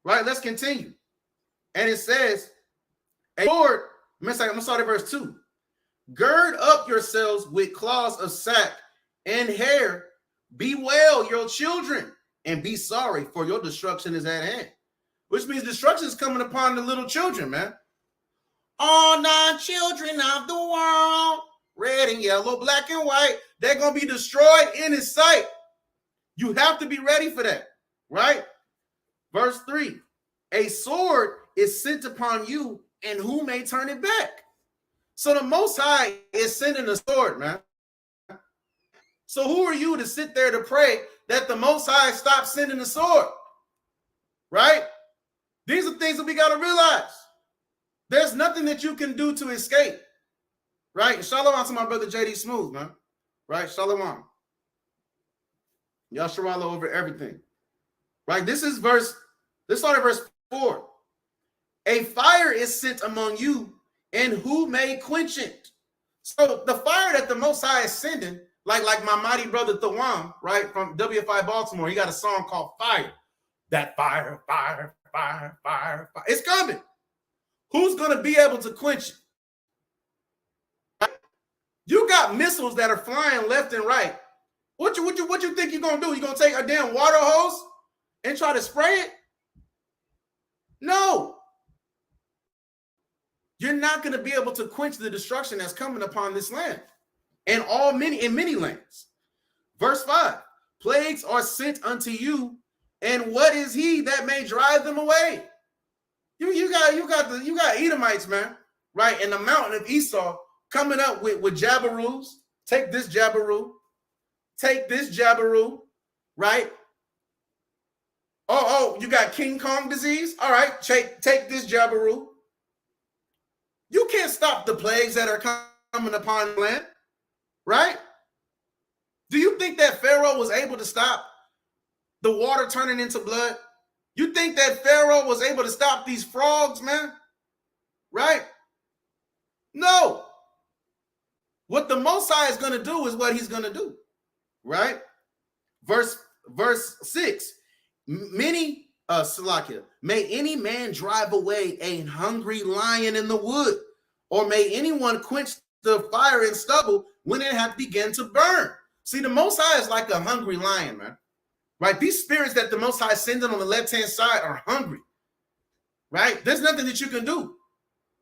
Speaker 1: Right? Let's continue. And it says, Lord, I'm sorry, verse 2. Gird up yourselves with cloths of sack and hair. Bewail your children and be sorry, for your destruction is at hand. Which means destruction is coming upon the little children, man. All 9 children of the world, red and yellow, black and white, they're going to be destroyed in his sight. You have to be ready for that, right? Verse 3, a sword is sent upon you, and who may turn it back? So the Most High is sending a sword, man. So who are you to sit there to pray that the Most High stop sending the sword, right? These are things that we got to realize. There's nothing that you can do to escape. Right? Shalom to my brother JD Smooth, man. Right? Shalom. Yasharala over everything. Right? This started verse 4. A fire is sent among you, and who may quench it? So the fire that the Most High is sending, like my mighty brother Thawam, right, from WFI Baltimore, he got a song called Fire. That fire, fire, fire, fire, fire. It's coming. Who's going to be able to quench it? You got missiles that are flying left and right. What you think you're gonna do? You gonna take a damn water hose and try to spray it? No. You're not gonna be able to quench the destruction that's coming upon this land and many lands. Verse 5: plagues are sent unto you, and what is he that may drive them away? You got Edomites, man, right? In the mountain of Esau, coming up with Jabaroos. Take this Jabaroo. Take this Jabaroo, right? Oh, you got King Kong disease? All right, take this Jabaroo. You can't stop the plagues that are coming upon land, right? Do you think that Pharaoh was able to stop the water turning into blood? You think that Pharaoh was able to stop these frogs, man? Right? No. What the Most High is going to do is what he's going to do. Right? Verse 6. Many, Salakia, may any man drive away a hungry lion in the wood, or may anyone quench the fire and stubble when it hath begun to burn. See, the Most High is like a hungry lion, man. Right? These spirits that the Most High sends on the left-hand side are hungry. Right? There's nothing that you can do.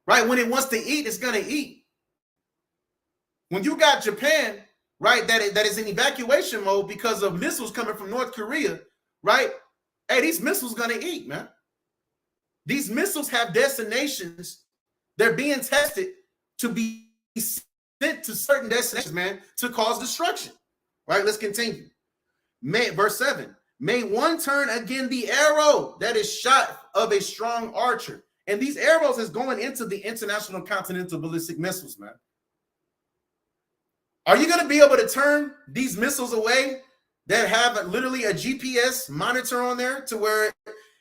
Speaker 1: Right? When it wants to eat, it's going to eat. When you got Japan, right, that is in evacuation mode because of missiles coming from North Korea, right? Hey, these missiles going to eat, man. These missiles have destinations. They're being tested to be sent to certain destinations, man, to cause destruction. Right? Let's continue. Verse 7. May one turn again the arrow that is shot of a strong archer. And these arrows is going into the International Continental Ballistic Missiles, man. Are you going to be able to turn these missiles away that have literally a GPS monitor on there to where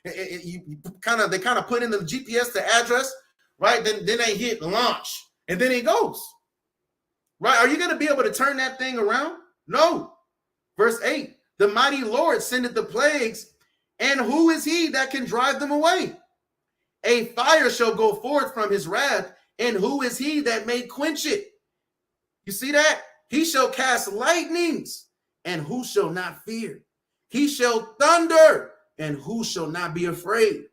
Speaker 1: they kind of put in the GPS the address, right? Then they hit launch and then it goes, right? Are you going to be able to turn that thing around? No. Verse 8, the mighty Lord sendeth the plagues, and who is he that can drive them away? A fire shall go forth from his wrath, and who is he that may quench it? You see that? He shall cast lightnings, and who shall not fear? He shall thunder, and who shall not be afraid?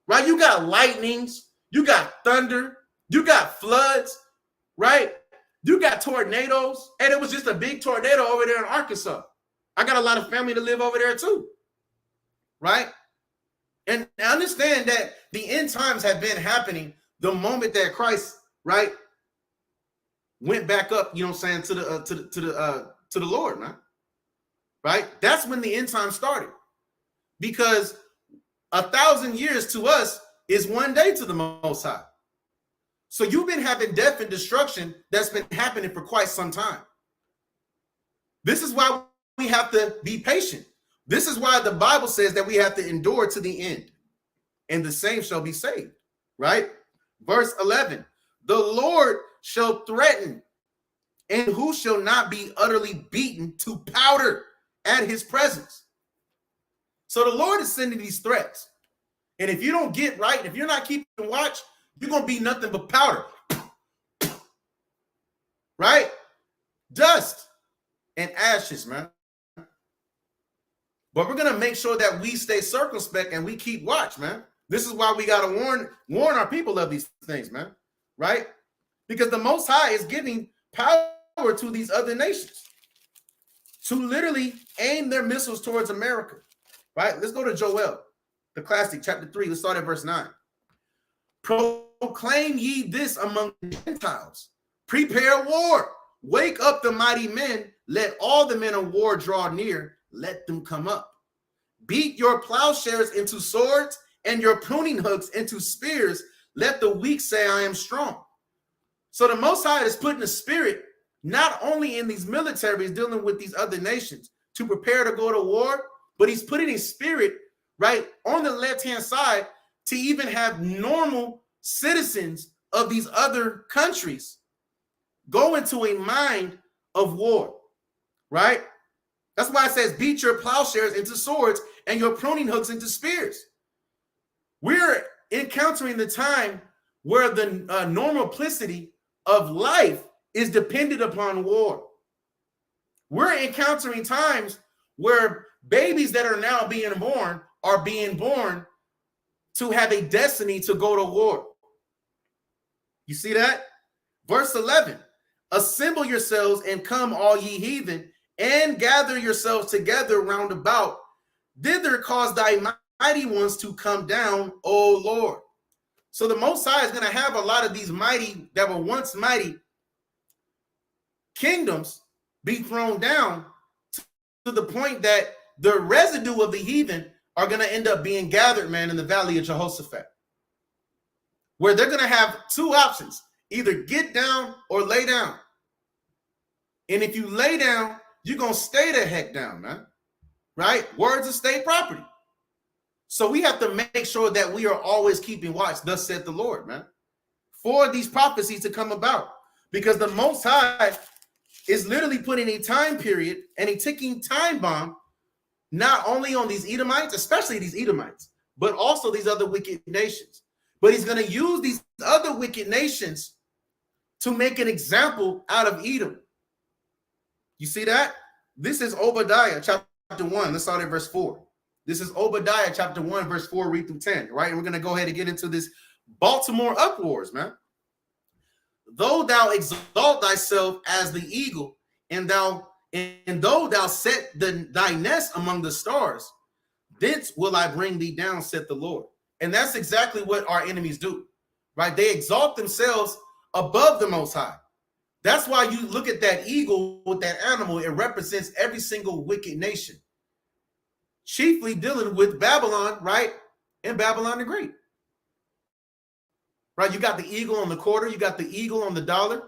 Speaker 1: Right? You got lightnings, you got thunder, you got floods, right? You got tornadoes, and it was just a big tornado over there in Arkansas. I got a lot of family to live over there too, right? And understand that the end times have been happening the moment that Christ, right, went back up, you know what I'm saying, to the Lord, man. Right? That's when the end time started. Because 1,000 years to us is one day to the Most High. So you've been having death and destruction that's been happening for quite some time. This is why we have to be patient. This is why the Bible says that we have to endure to the end, and the same shall be saved. Right? Verse 11, the Lord shall threaten, and who shall not be utterly beaten to powder at his presence. So the Lord is sending these threats. And if you don't get right, if you're not keeping watch, you're going to be nothing but powder. Right? Dust and ashes, man. But we're going to make sure that we stay circumspect and we keep watch, man. This is why we got to warn our people of these things, man. Right? Because the Most High is giving power to these other nations to literally aim their missiles towards America. Right? Let's go to Joel, the classic, chapter 3. Let's start at verse 9. Proclaim ye this among the Gentiles. Prepare war. Wake up the mighty men. Let all the men of war draw near. Let them come up. Beat your plowshares into swords and your pruning hooks into spears. Let the weak say, I am strong. So the Most High is putting a spirit not only in these militaries dealing with these other nations to prepare to go to war, but he's putting a spirit right on the left-hand side to even have normal citizens of these other countries go into a mind of war, right? That's why it says, beat your plowshares into swords and your pruning hooks into spears. We're encountering the time where the normality of life is dependent upon war. We're encountering times where babies that are now being born are being born to have a destiny to go to war. You see that? Verse 11, assemble yourselves and come, all ye heathen, and gather yourselves together round about. Thither cause thy mighty ones to come down, O Lord. So the Most High is going to have a lot of these mighty, that were once mighty kingdoms be thrown down to the point that the residue of the heathen are going to end up being gathered, man, in the valley of Jehoshaphat, where they're going to have two options, either get down or lay down. And if you lay down, you're going to stay the heck down, man, right? Words of state property. So we have to make sure that we are always keeping watch, thus said the Lord, man, for these prophecies to come about. Because the Most High is literally putting a time period and a ticking time bomb, not only on these Edomites, especially these Edomites, but also these other wicked nations. But he's going to use these other wicked nations to make an example out of Edom. You see that? This is Obadiah chapter 1. Let's start at verse 4. This is Obadiah chapter 1, verse 4, read through 10, right? And we're going to go ahead and get into this Baltimore Uproars, man. Though thou exalt thyself as the eagle, and though thou set thy nest among the stars, thence will I bring thee down, saith the Lord. And that's exactly what our enemies do, right? They exalt themselves above the Most High. That's why you look at that eagle with that animal, it represents every single wicked nation, chiefly dealing with Babylon, right? And Babylon the Great. Right? You got the eagle on the quarter, you got the eagle on the dollar,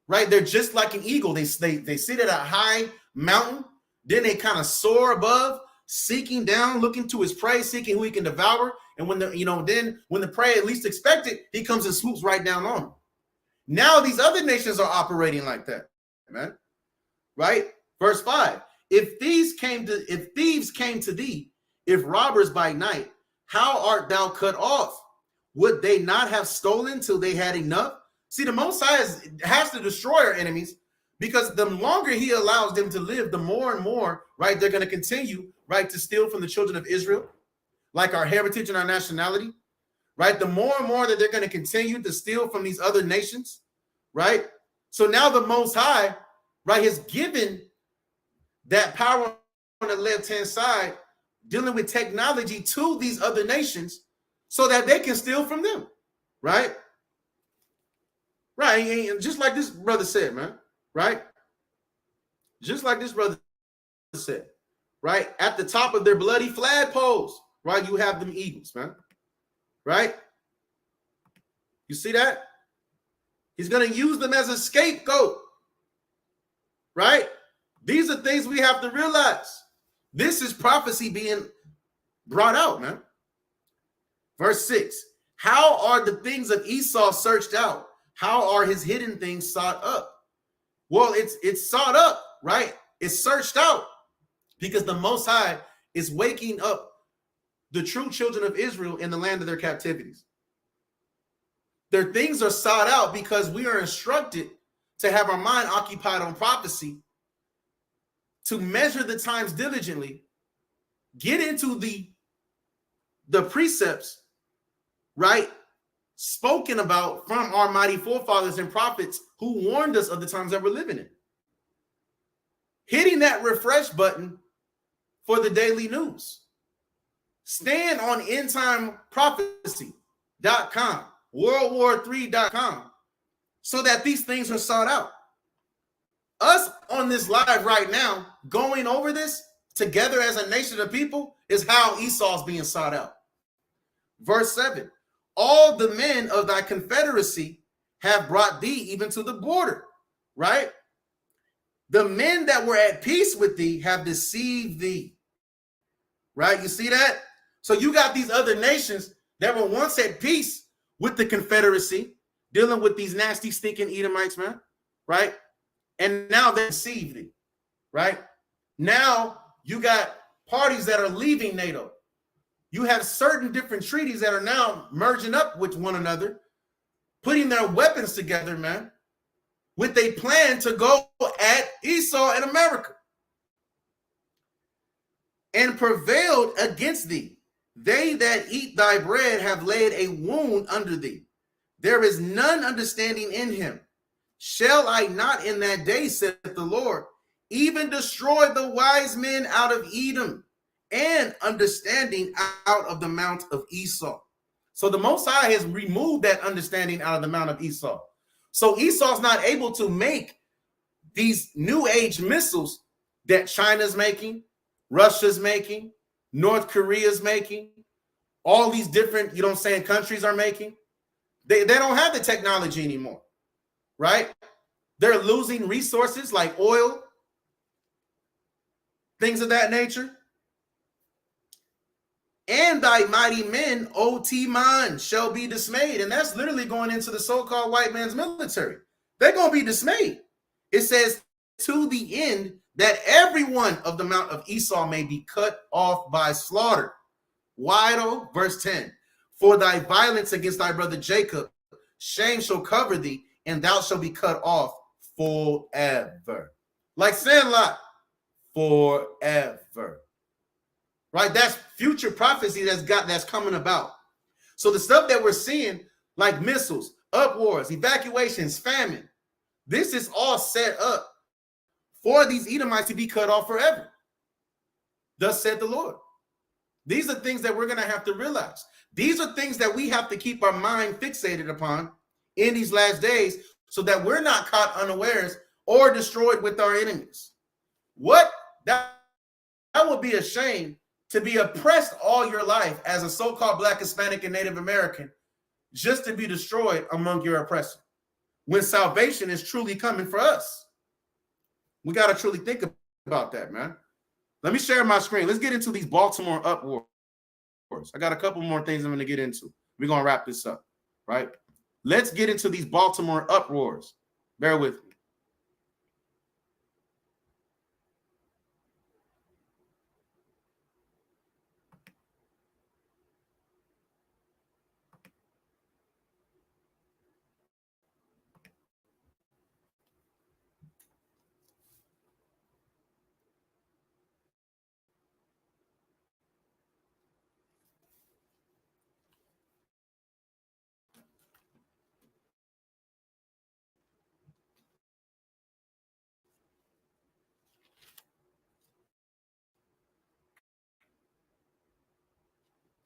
Speaker 1: right? They're just like an eagle. They sit at a high mountain, then they kind of soar above, seeking down, looking to his prey, seeking who he can devour. And when the prey at least expect it, he comes and swoops right down on them. Now these other nations are operating like that, man. Right? Verse 5. If thieves came to thee, if robbers by night, how art thou cut off? Would they not have stolen till they had enough? See, the Most High has to destroy our enemies, because the longer he allows them to live, the more and more, right, they're going to continue, right, to steal from the children of Israel, like our heritage and our nationality, right? The more and more that they're going to continue to steal from these other nations, right? So now the Most High, right, has given that power on the left-hand side, dealing with technology to these other nations so that they can steal from them, right? Right, and just like this brother said, man, right? Just like this brother said, right? At the top of their bloody flagpoles, right, you have them eagles, man, right? You see that? He's going to use them as a scapegoat, right? These are things we have to realize. This is prophecy being brought out, man. Verse 6, how are the things of Esau searched out? How are his hidden things sought up? Well, it's sought up, right? It's searched out because the Most High is waking up the true children of Israel in the land of their captivities. Their things are sought out because we are instructed to have our mind occupied on prophecy, to measure the times diligently, get into the precepts, right, spoken about from our mighty forefathers and prophets who warned us of the times that we're living in. Hitting that refresh button for the daily news. Stand on endtimeprophecy.com, worldwar3.com, so that these things are sought out. Us on this live right now, going over this together as a nation of people, is how Esau's being sought out. Verse 7, all the men of thy confederacy have brought thee even to the border, right? The men that were at peace with thee have deceived thee, right? You see that? So you got these other nations that were once at peace with the confederacy, dealing with these nasty, stinking Edomites, man, right? And now they deceived thee, right? Now you got parties that are leaving NATO. You have certain different treaties that are now merging up with one another, putting their weapons together, man, with a plan to go at Esau and America. And prevailed against thee. They that eat thy bread have laid a wound under thee. There is none understanding in him. Shall I not in that day, saith the Lord, even destroy the wise men out of Edom, and understanding out of the mount of Esau? So the Most High has removed that understanding out of the mount of Esau. So Esau's not able to make these new age missiles that China's making, Russia's making, North Korea's making, all these different, countries are making. They don't have the technology anymore, right? They're losing resources like oil, things of that nature. and thy mighty men, O Teman, shall be dismayed. And that's literally going into the so-called white man's military. They're going to be dismayed. It says, to the end that every one of the mount of Esau may be cut off by slaughter. Why though? Verse 10. For thy violence against thy brother Jacob, shame shall cover thee, and thou shalt be cut off forever. Like Sandlot, forever. Right? That's future prophecy that's coming about. So the stuff that we're seeing, like missiles, uproars, evacuations, famine, this is all set up for these Edomites to be cut off forever. Thus said the Lord. These are things that we're going to have to realize. These are things that we have to keep our mind fixated upon in these last days so that we're not caught unawares or destroyed with our enemies. What? That would be a shame to be oppressed all your life as a so-called Black, Hispanic, and Native American just to be destroyed among your oppressor when salvation is truly coming for us. We got to truly think about that, man. Let me share my screen. Let's get into these Baltimore uproars. I got a couple more things I'm going to get into. We're going to wrap this up, right? Let's get into these Baltimore uproars. Bear with me.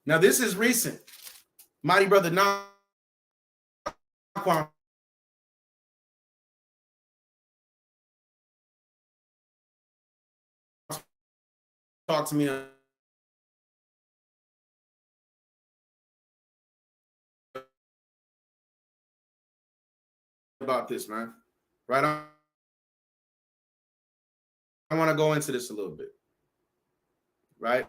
Speaker 1: Now, this is recent. Mighty Brother Naquan talked to me about this, man. Right on. I want to go into this a little bit, right?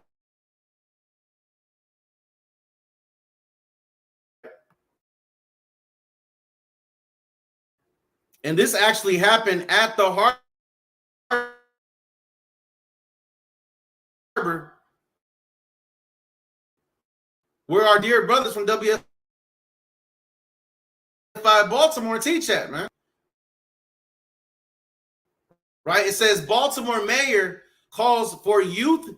Speaker 1: And this actually happened at the harbor where our dear brothers from WFI Baltimore teach at, man. Right? It says Baltimore mayor calls for youth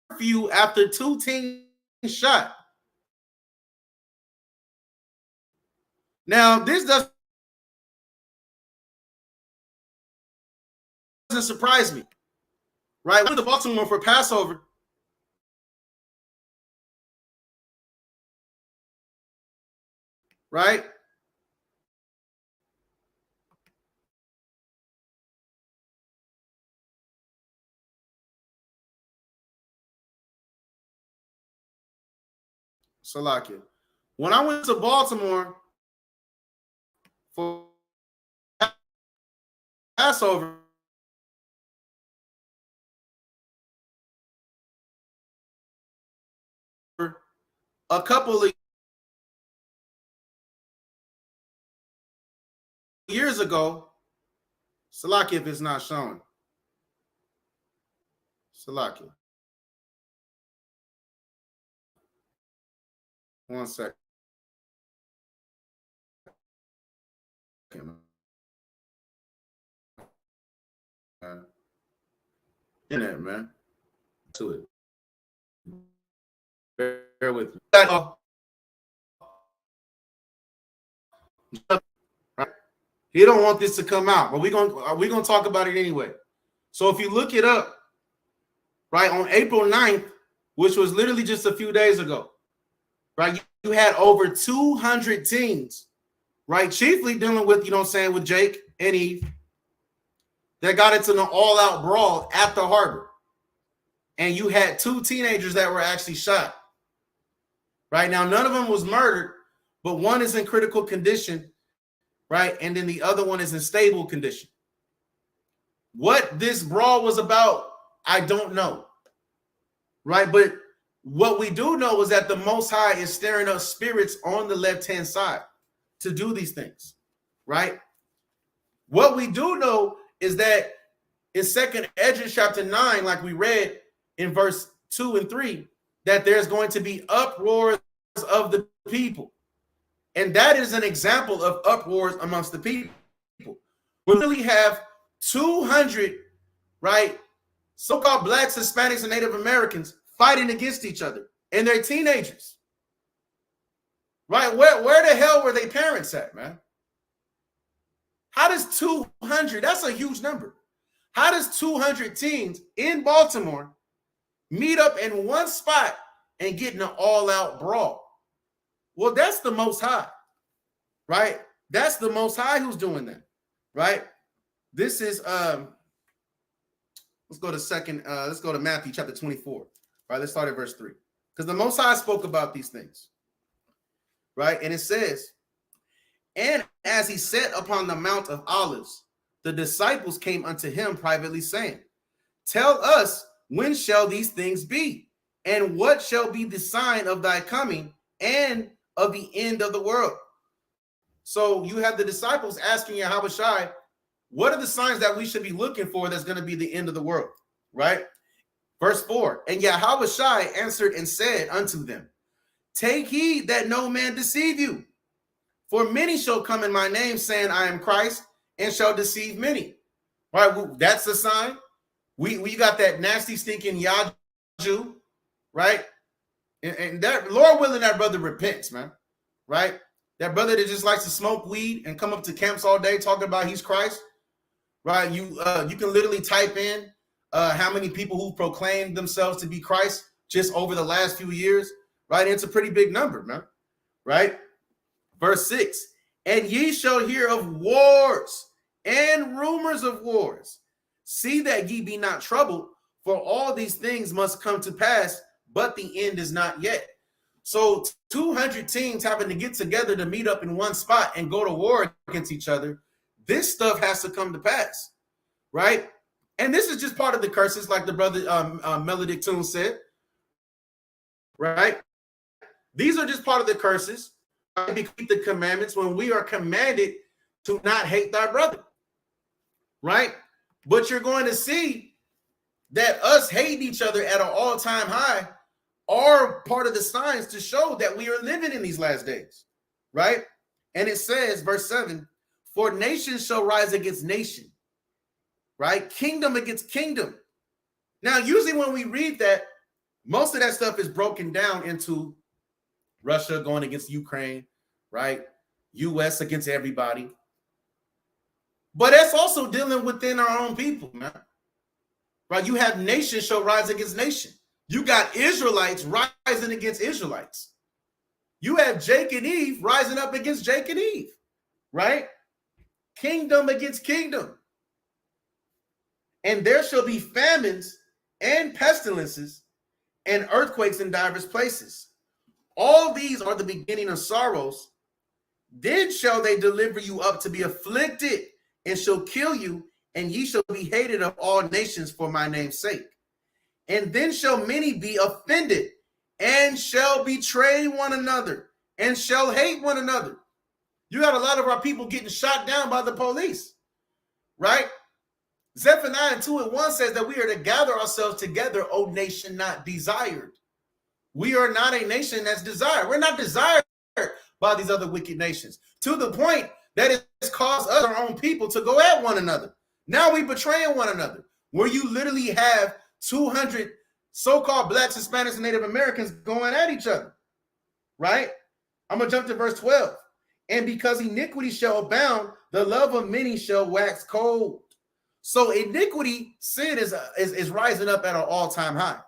Speaker 1: curfew after 2 teens shot. Now, this doesn't surprise me, right? Went to Baltimore for Passover. Right? Salakia. When I went to Baltimore for Passover, a couple of years ago, Salakia, if it's not showing. Salakia. 1 second. Internet, man. To it. Bear with me. He don't want this to come out, but we're gonna talk about it anyway. So if you look it up, right, on April 9th, which was literally just a few days ago, right, you had over 200 teens, right, chiefly dealing with, you know what I'm saying, with Jake and Eve, that got into an all-out brawl at the harbor. And you had 2 teenagers that were actually shot. Right now, none of them was murdered, but one is in critical condition, right? And then the other one is in stable condition. What this brawl was about, I don't know. Right? But what we do know is that the Most High is stirring up spirits on the left-hand side to do these things. Right? What we do know is that in 2nd Esdras chapter 9, like we read in verse 2 and 3, that there's going to be uproars of the people. And that is an example of uproars amongst the people. We really have 200, right, so-called blacks, Hispanics, and Native Americans fighting against each other, and they're teenagers. Right? Where the hell were their parents at, man? How does 200, that's a huge number. How does 200 teens in Baltimore meet up in one spot and get in an all-out brawl? Well, that's the Most High, right? That's the Most High who's doing that, right? This is let's go to Matthew chapter 24. Right, let's start at verse 3. Because the Most High spoke about these things. Right? And it says, and as he sat upon the Mount of Olives, the disciples came unto him privately, saying, tell us, when shall these things be? And what shall be the sign of thy coming and of the end of the world? So you have the disciples asking Yahushua, what are the signs that we should be looking for that's going to be the end of the world? Right? Verse 4, and Yahushua answered and said unto them, take heed that no man deceive you. For many shall come in my name, saying, I am Christ, and shall deceive many. Right? That's the sign. We got that nasty, stinking Yaju, right? And that, Lord willing, that brother repents, man. Right? That brother that just likes to smoke weed and come up to camps all day talking about he's Christ. Right? You can literally type in how many people who proclaim themselves to be Christ just over the last few years, right? It's a pretty big number, man, right? Verse 6, and ye shall hear of wars and rumors of wars. See that ye be not troubled, for all these things must come to pass, but the end is not yet. So 200 teams having to get together to meet up in one spot and go to war against each other, this stuff has to come to pass, right? And this is just part of the curses, like the brother Melodic Tune said, right? These are just part of the curses. We keep the commandments when we are commanded to not hate thy brother, right? But you're going to see that us hating each other at an all-time high are part of the signs to show that we are living in these last days, right? And it says, verse 7, for nation shall rise against nation, right? Kingdom against kingdom. Now, usually when we read that, most of that stuff is broken down into Russia going against Ukraine, right? U.S. against everybody. But that's also dealing within our own people, man. Right? You have nation shall rise against nation. You got Israelites rising against Israelites. You have Jake and Eve rising up against Jake and Eve, right? Kingdom against kingdom. And there shall be famines and pestilences and earthquakes in divers places. All these are the beginning of sorrows. Then shall they deliver you up to be afflicted, and shall kill you, and ye shall be hated of all nations for my name's sake. And then shall many be offended, and shall betray one another, and shall hate one another. You got a lot of our people getting shot down by the police, right? Zephaniah 2:1 says that we are to gather ourselves together, O nation not desired. We are not a nation that's desired. We're not desired by these other wicked nations, to the point that it's caused us, our own people, to go at one another. Now we betraying one another, where you literally have 200 so-called blacks, Hispanics, and Native Americans going at each other, right? I'm going to jump to verse 12. And because iniquity shall abound, the love of many shall wax cold. So iniquity, sin is rising up at an all-time high,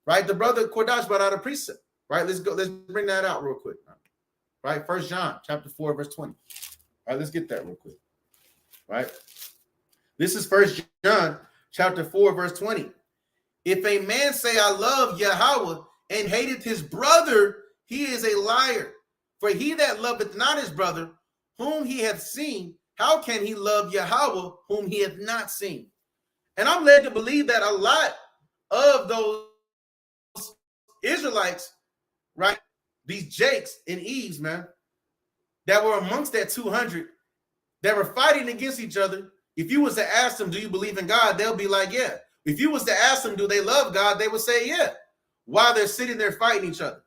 Speaker 1: right? The brother Kodash brought out a precept, right? Let's bring that out real quick, right? 1 John chapter 4, verse 20. All right, let's get that real quick, right? This is 1 John chapter 4, verse 20. If a man say, I love Yahweh, and hateth his brother, he is a liar. For he that loveth not his brother, whom he hath seen, how can he love Yahweh, whom he hath not seen? And I'm led to believe that a lot of those Israelites, right, these Jakes and Eves, man, that were amongst that 200 that were fighting against each other, if you was to ask them, do you believe in God? They'll be like, yeah. If you was to ask them, do they love God? They would say, yeah, while they're sitting there fighting each other,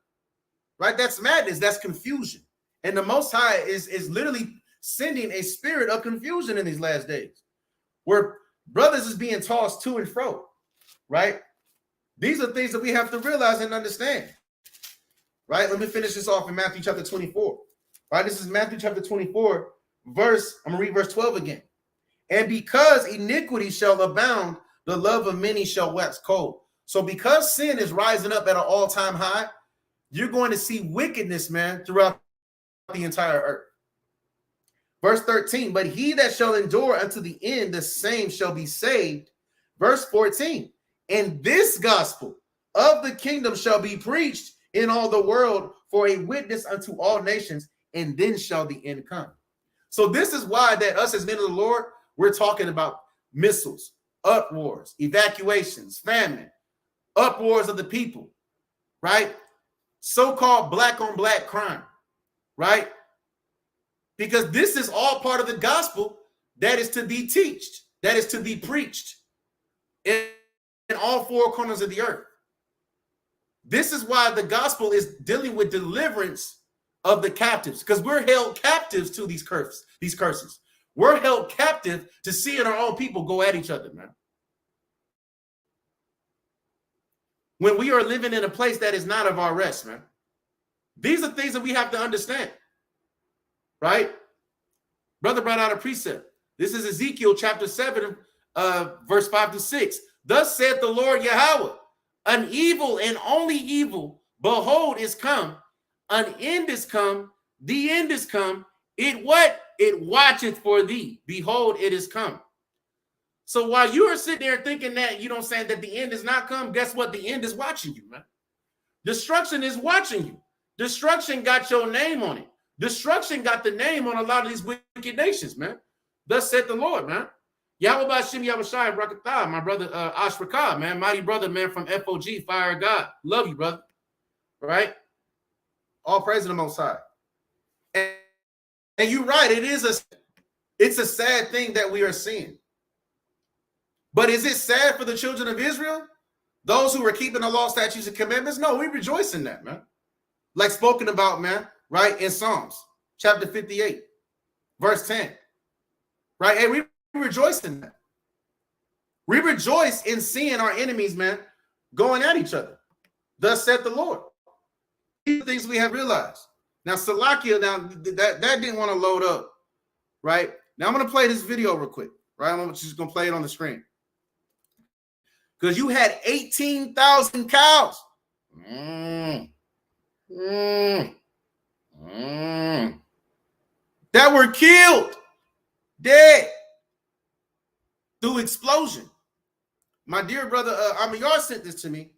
Speaker 1: right? That's madness. That's confusion. And the Most High is literally sending a spirit of confusion in these last days where brothers is being tossed to and fro, right? These are things that we have to realize and understand, right? Let me finish this off in Matthew chapter 24, right? This is Matthew chapter 24, I'm going to read verse 12 again. And because iniquity shall abound, the love of many shall wax cold. So because sin is rising up at an all-time high, you're going to see wickedness, man, throughout the entire earth. Verse 13, but he that shall endure unto the end, the same shall be saved. Verse 14, and this gospel of the kingdom shall be preached in all the world for a witness unto all nations, and then shall the end come. So this is why that us as men of the Lord, we're talking about missiles, uproars, evacuations, famine, uproars of the people, right? So-called black on black crime, right? Because this is all part of the gospel that is to be taught, that is to be preached in all four corners of the earth. This is why the gospel is dealing with deliverance of the captives, because we're held captives to these curses. We're held captive to seeing our own people go at each other, man. When we are living in a place that is not of our rest, man. These are things that we have to understand, right? Brother brought out a precept. This is Ezekiel chapter 7, verse 5 to 6. Thus saith the Lord Yahweh, an evil and only evil, behold, is come. An end is come. The end is come. It what? It watcheth for thee. Behold, it is come. So while you are sitting there thinking that, you don't say that the end is not come, guess what? The end is watching you, man. Destruction is watching you. Destruction got your name on it. Destruction got the name on a lot of these wicked nations, man. Thus said the Lord, man. Yahweh Bashim Yahushai Brakatah, my brother Ashrakah, man, mighty brother, man, from FOG, Fire of God. Love you, brother. Right? All praise to the Most High. And you're right, it's a sad thing that we are seeing. But is it sad for the children of Israel? Those who are keeping the law, statutes, and commandments? No, we rejoice in that, man. Like spoken about, man, right, in Psalms, chapter 58, verse 10. Right? Hey, we rejoice in that. We rejoice in seeing our enemies, man, going at each other. Thus said the Lord. These are things we have realized. Now, Salakia, now that didn't want to load up, right? Now I'm going to play this video real quick, right? I'm just going to play it on the screen. Because you had 18,000 cows. That were killed, dead, through explosion. My dear brother Amiyar sent this to me,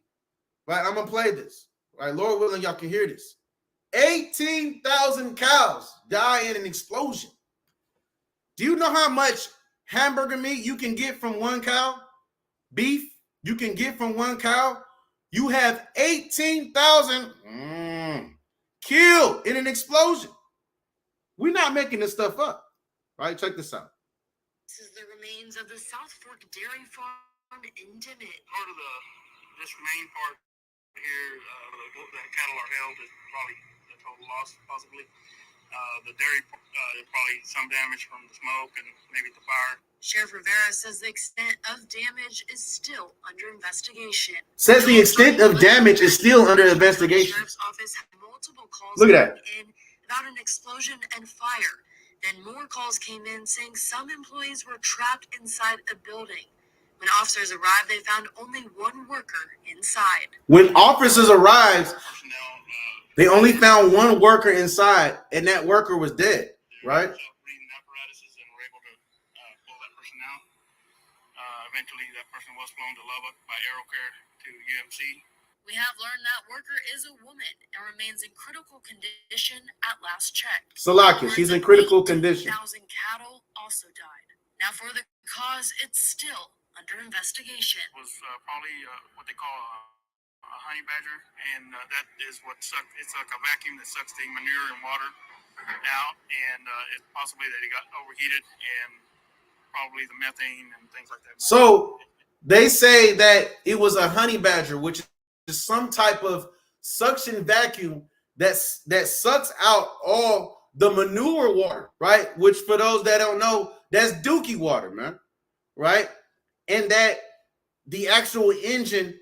Speaker 1: right? I'm going to play this, right? Lord willing, y'all can hear this. 18,000 cows die in an explosion. Do you know how much hamburger meat you can get from one cow? Beef you can get from one cow? You have 18,000 killed in an explosion. We're not making this stuff up, right? Check this out.
Speaker 2: This is the remains of the South Fork Dairy Farm in Dimmitt.
Speaker 3: Part of this main part here, the cattle are held is probably the total loss, possibly. The dairy, probably some damage from the smoke and maybe the fire.
Speaker 2: Sheriff Rivera says the extent of damage is still under investigation.
Speaker 1: Says the extent of damage is still under investigation.
Speaker 2: The sheriff's office had multiple calls
Speaker 1: Look at that.
Speaker 2: in about an explosion and fire. Then more calls came in saying some employees were trapped inside a building. When officers arrived, they found only one worker inside.
Speaker 1: When officers arrived, they only found one worker inside, and that worker was dead, right?
Speaker 3: Breathing apparatuses and were able to pull that person out. Eventually, that person was flown to Lubbock by AeroCare to UMC.
Speaker 2: We have learned that worker is a woman and remains in critical condition at last check.
Speaker 1: Salakia, she's in critical condition.
Speaker 2: 1,000 cattle also died. Now for the cause, it's still under investigation.
Speaker 3: Was probably what they call a honey badger, and that is what sucked. It's like a vacuum that sucks the manure and water out, and it's possibly that it got overheated and probably the methane and things like that.
Speaker 1: So they say that it was a honey badger, which is some type of suction vacuum that sucks out all the manure water, right? Which, for those that don't know, that's dookie water, man, right? And that the actual engine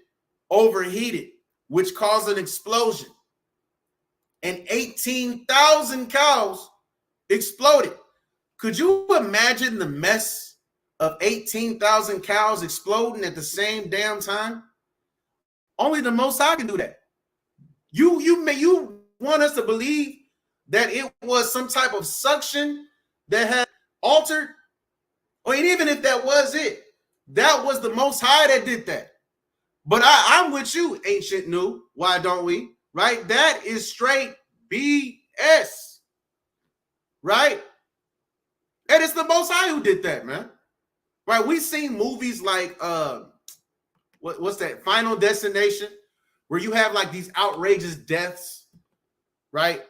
Speaker 1: overheated, which caused an explosion. And 18,000 cows exploded. Could you imagine the mess of 18,000 cows exploding at the same damn time? Only the Most High can do that. You want us to believe that it was some type of suction that had altered? Or even if that was it, that was the Most High that did that. But I'm with you, Ancient New. Why don't we? Right? That is straight BS. Right? And it's the Most High who did that, man. Right? We've seen movies like what's that? Final Destination, where you have like these outrageous deaths, right?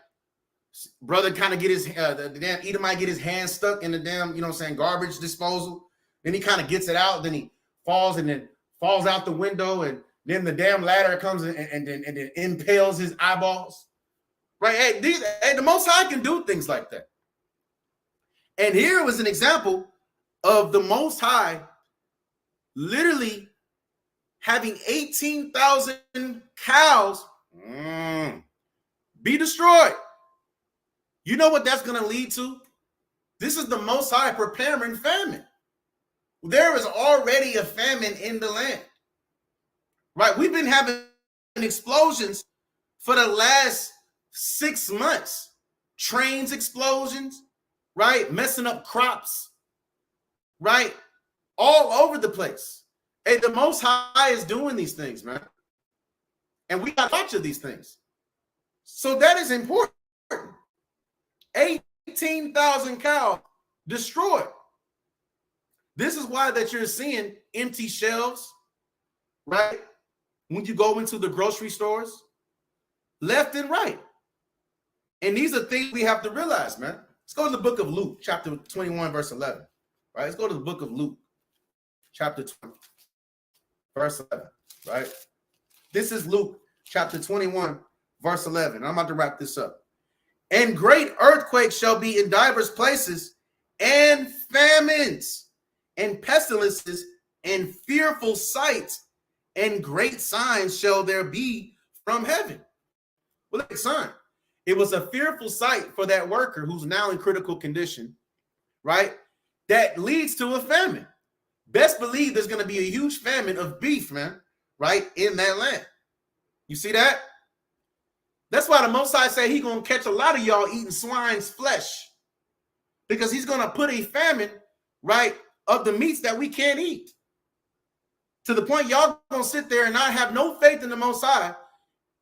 Speaker 1: Brother kind of get his the damn Edomite get his hand stuck in the damn, you know what I'm saying, garbage disposal. Then he kind of gets it out, then he falls and then falls out the window, and then the damn ladder comes and then impales his eyeballs. Right? Hey, the Most High can do things like that. And here was an example of the Most High literally having 18,000 cows be destroyed. You know what that's going to lead to? This is the Most High preparing famine. There is already a famine in the land. Right? We've been having explosions for the last 6 months. Trains explosions, right? Messing up crops, right? All over the place. Hey, the Most High is doing these things, man. And we got a bunch of these things. So that is important. 18,000 cows destroyed. This is why that you're seeing empty shelves, right? When you go into the grocery stores, left and right. And these are things we have to realize, man. Let's go to the book of Luke, chapter 21, verse 11. Right? Let's go to the book of Luke, chapter 20, verse 11. Right? This is Luke, chapter 21, verse 11. I'm about to wrap this up. And great earthquakes shall be in divers places, and famines, and pestilences, and fearful sights, and great signs shall there be from heaven. Well, look, sign. It was a fearful sight for that worker who's now in critical condition, right? That leads to a famine. Best believe there's going to be a huge famine of beef, man, right, in that land. You see that? That's why the Most High say he's going to catch a lot of y'all eating swine's flesh, because he's going to put a famine, right, of the meats that we can't eat. To the point y'all going to sit there and not have no faith in the Most High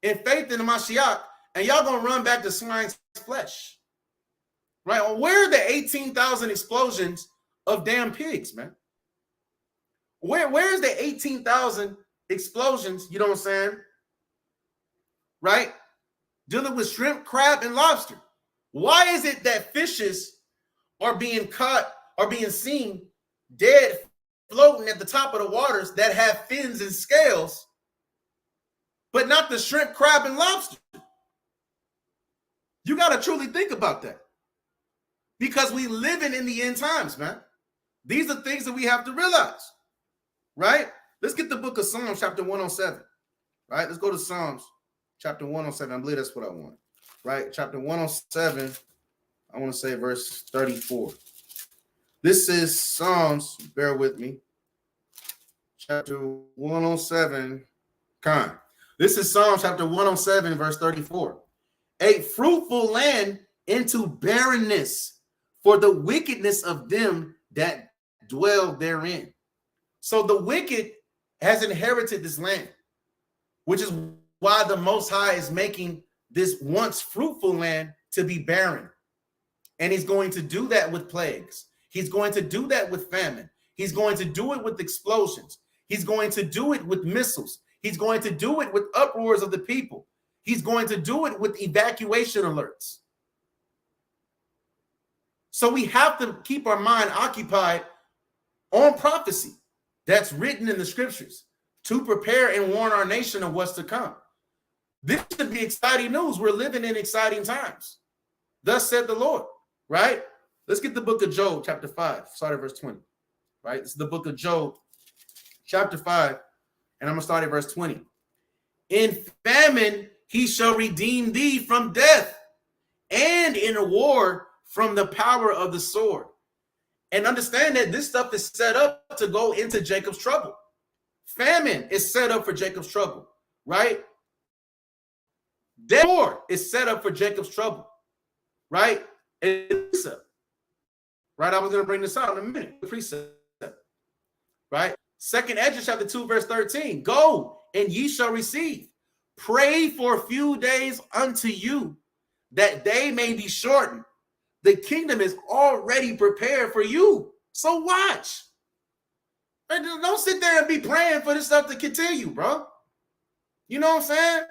Speaker 1: and faith in the Mashiach, and y'all going to run back to swine's flesh. Right? Where are the 18,000 explosions of damn pigs, man? Where's the 18,000 explosions, you know what I'm saying? Right? Dealing with shrimp, crab, and lobster. Why is it that fishes are being caught or being seen dead, floating at the top of the waters that have fins and scales, but not the shrimp, crab, and lobster? You got to truly think about that, because we living in the end times, man. These are things that we have to realize, right? Let's get the book of Psalms, chapter 107, right? Let's go to Psalms, chapter 107. I believe that's what I want, right? Chapter 107, I want to say verse 34. This is Psalms, bear with me, chapter 107, This is Psalms, chapter 107, verse 34. A fruitful land into barrenness for the wickedness of them that dwell therein. So the wicked has inherited this land, which is why the Most High is making this once fruitful land to be barren. And he's going to do that with plagues. He's going to do that with famine. He's going to do it with explosions. He's going to do it with missiles. He's going to do it with uproars of the people. He's going to do it with evacuation alerts. So we have to keep our mind occupied on prophecy that's written in the scriptures to prepare and warn our nation of what's to come. This should be exciting news. We're living in exciting times. Thus said the Lord, right? Let's get the book of Job, chapter 5, start at verse 20, right? This is the book of Job, chapter 5, and I'm going to start at verse 20. In famine, he shall redeem thee from death, and in a war from the power of the sword. And understand that this stuff is set up to go into Jacob's trouble. Famine is set up for Jacob's trouble, right? War is set up for Jacob's trouble, right? Right, I was going to bring this out in a minute. Precept, right? Second Ezra chapter 2, verse 13. Go, and ye shall receive. Pray for a few days unto you, that they may be shortened. The kingdom is already prepared for you. So watch. And don't sit there and be praying for this stuff to continue, bro. You know what I'm saying?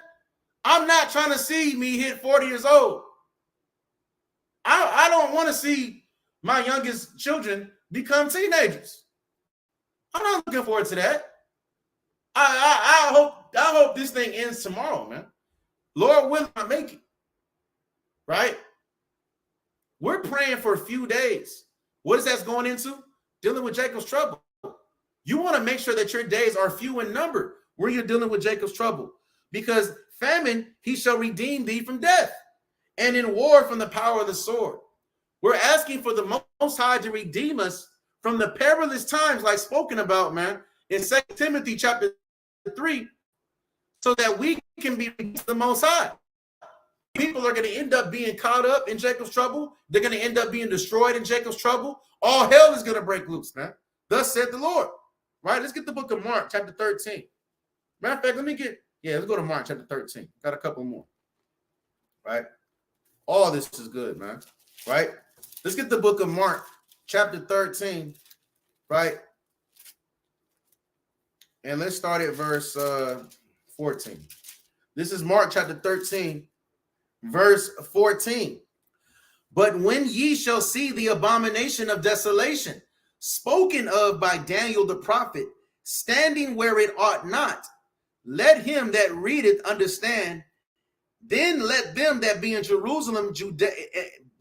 Speaker 1: I'm not trying to see me hit 40 years old. I don't want to see my youngest children become teenagers. I'm not looking forward to that. I hope this thing ends tomorrow, man. Lord willing, I make it. Right? We're praying for a few days. What is that going into? Dealing with Jacob's trouble. You want to make sure that your days are few in number where you're dealing with Jacob's trouble. Because famine, he shall redeem thee from death, and in war from the power of the sword. We're asking for the Most High to redeem us from the perilous times like spoken about, man, in 2 Timothy chapter 3, so that we can be the Most High. People are going to end up being caught up in Jacob's trouble. They're going to end up being destroyed in Jacob's trouble. All hell is going to break loose, man. Thus said the Lord. Right? Let's get the book of Mark, chapter 13. Matter of fact, let's go to Mark, chapter 13. Got a couple more. Right? All this is good, man. Right? Let's get the book of Mark, chapter 13. Right? And let's start at verse 14. This is Mark, chapter 13. Verse 14. But when ye shall see the abomination of desolation, spoken of by Daniel the prophet, standing where it ought not, let him that readeth understand. Then let them that be in Jerusalem,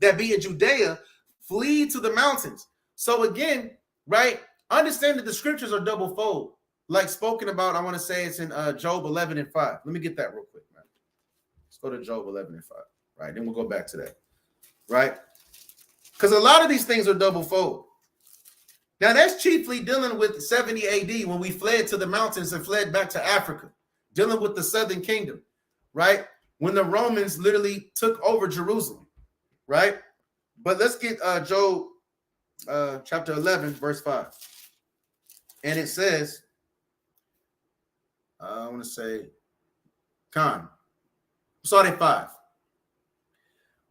Speaker 1: that be in Judea, flee to the mountains. So again, right, understand that the scriptures are double fold, like spoken about. I want to say it's in Job 11 and 5. Let me get that real quick, man. Let's go to Job 11 and 5. Right, then we'll go back to that. Right, because a lot of these things are double fold. Now that's chiefly dealing with 70 AD when we fled to the mountains and fled back to Africa, dealing with the southern kingdom, right? When the Romans literally took over Jerusalem, right? But let's get Job chapter 11, verse 5. And it says, I want to say, start at 5.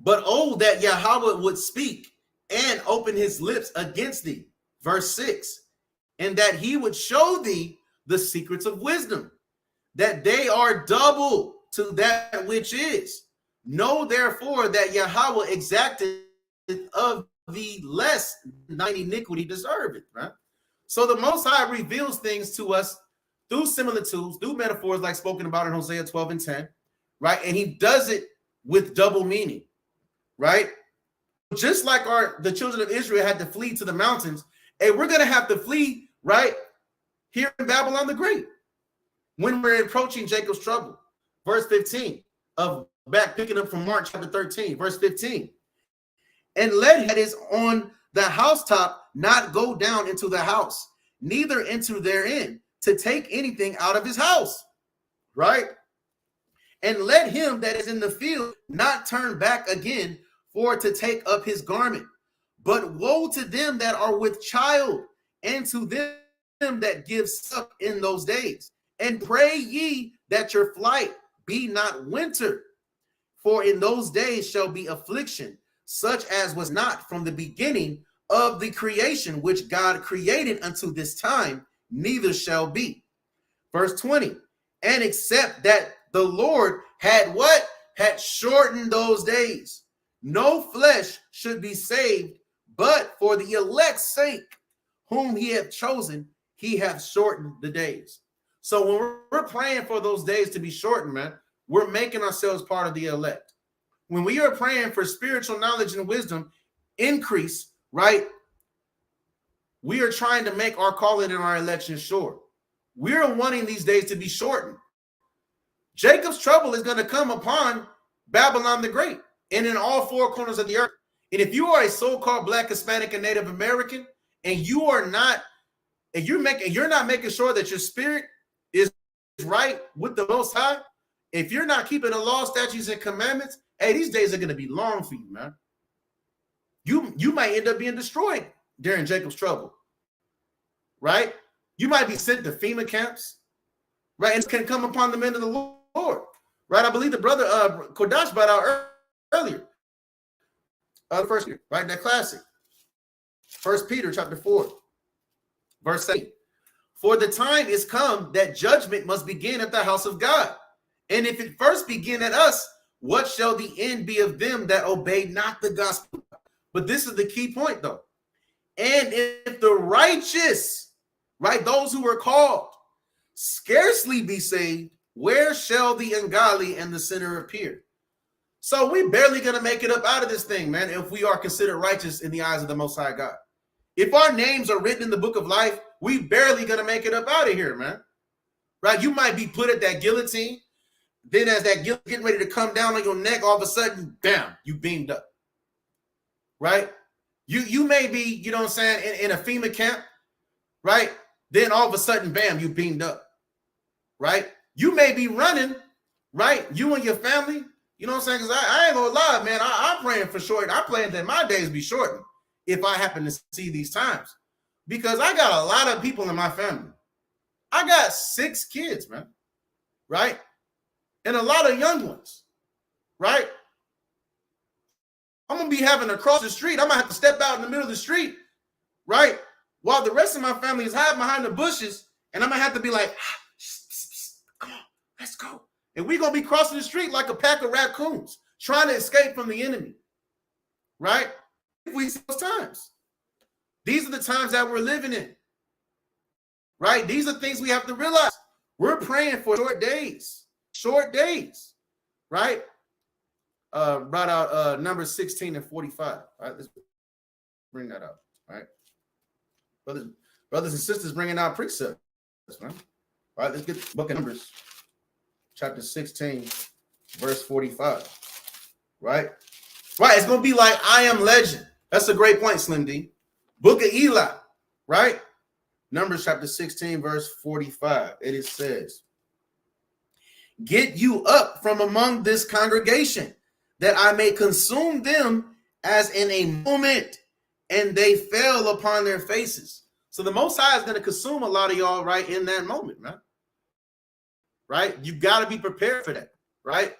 Speaker 1: But oh, that Yahweh would speak and open his lips against thee. Verse 6. And that he would show thee the secrets of wisdom, that they are double to that which is. Know therefore that Yahweh exacted of thee less than thine iniquity deserveth, right? So the Most High reveals things to us through similitudes, through metaphors like spoken about in Hosea 12 and 10, right? And he does it with double meaning, right? Just like the children of Israel had to flee to the mountains, and we're going to have to flee, right, here in Babylon the Great when we're approaching Jacob's trouble. Verse 15 of back picking up from Mark chapter 13, verse 15. And let that is on the housetop not go down into the house, neither into therein to take anything out of his house, right? And let him that is in the field not turn back again for to take up his garment. But woe to them that are with child, and to them that give suck in those days. And pray ye that your flight be not winter, for in those days shall be affliction, such as was not from the beginning of the creation which God created unto this time, neither shall be. Verse 20, and except that the Lord had what? Had shortened those days. No flesh should be saved, but for the elect's sake, whom he hath chosen, he hath shortened the days. So when we're praying for those days to be shortened, man, we're making ourselves part of the elect. When we are praying for spiritual knowledge and wisdom increase, right? We are trying to make our calling and our election sure. We're wanting these days to be shortened. Jacob's trouble is going to come upon Babylon the Great and in all four corners of the earth. And if you are a so-called Black, Hispanic, and Native American, and you are not, and you're not making sure that your spirit is right with the Most High, if you're not keeping the law, statutes, and commandments, hey, these days are going to be long for you, man. You might end up being destroyed during Jacob's trouble, right? You might be sent to FEMA camps, right? And it can come upon the men of the Lord, right? I believe the brother Kodash brought out earlier, the first year, right? That classic, 1 Peter chapter 4, verse 8. For the time is come that judgment must begin at the house of God. And if it first begin at us, what shall the end be of them that obey not the gospel? But this is the key point, though. And if the righteous, right, those who are called, scarcely be saved, where shall the ungodly and the sinner appear? So we're barely going to make it up out of this thing, man, if we are considered righteous in the eyes of the Most High God. If our names are written in the book of life, we barely going to make it up out of here, man. Right? You might be put at that guillotine. Then as that guillotine getting ready to come down on your neck, all of a sudden, bam, you beamed up. Right? You may be, you know what I'm saying, in a FEMA camp, right? Then all of a sudden, bam, you beamed up. Right? You may be running, right? You and your family, you know what I'm saying? Because I ain't gonna lie, man. I'm praying for short. I'm praying that my days be shortened if I happen to see these times. Because I got a lot of people in my family. I got 6 kids, man. Right? And a lot of young ones. Right? I'm going to be having to cross the street. I'm going to have to step out in the middle of the street. Right? While the rest of my family is hiding behind the bushes. And I'm going to have to be like, come on, let's go. And we're going to be crossing the street like a pack of raccoons, trying to escape from the enemy. Right? We see those times. These are the times that we're living in. Right? These are things we have to realize. We're praying for short days. Short days. Right? Brought out numbers 16 and 45. All right, let's bring that out. All right. Brothers and sisters bringing out precepts, man. All right, let's get the book of Numbers, chapter 16, verse 45. Right? Right, it's going to be like I Am Legend. That's a great point, Slim D. Book of Eli, right? Numbers chapter 16, verse 45. It says, get you up from among this congregation, that I may consume them as in a moment. And they fell upon their faces. So the Most High is going to consume a lot of y'all right in that moment, man. Right? You got to be prepared for that, right?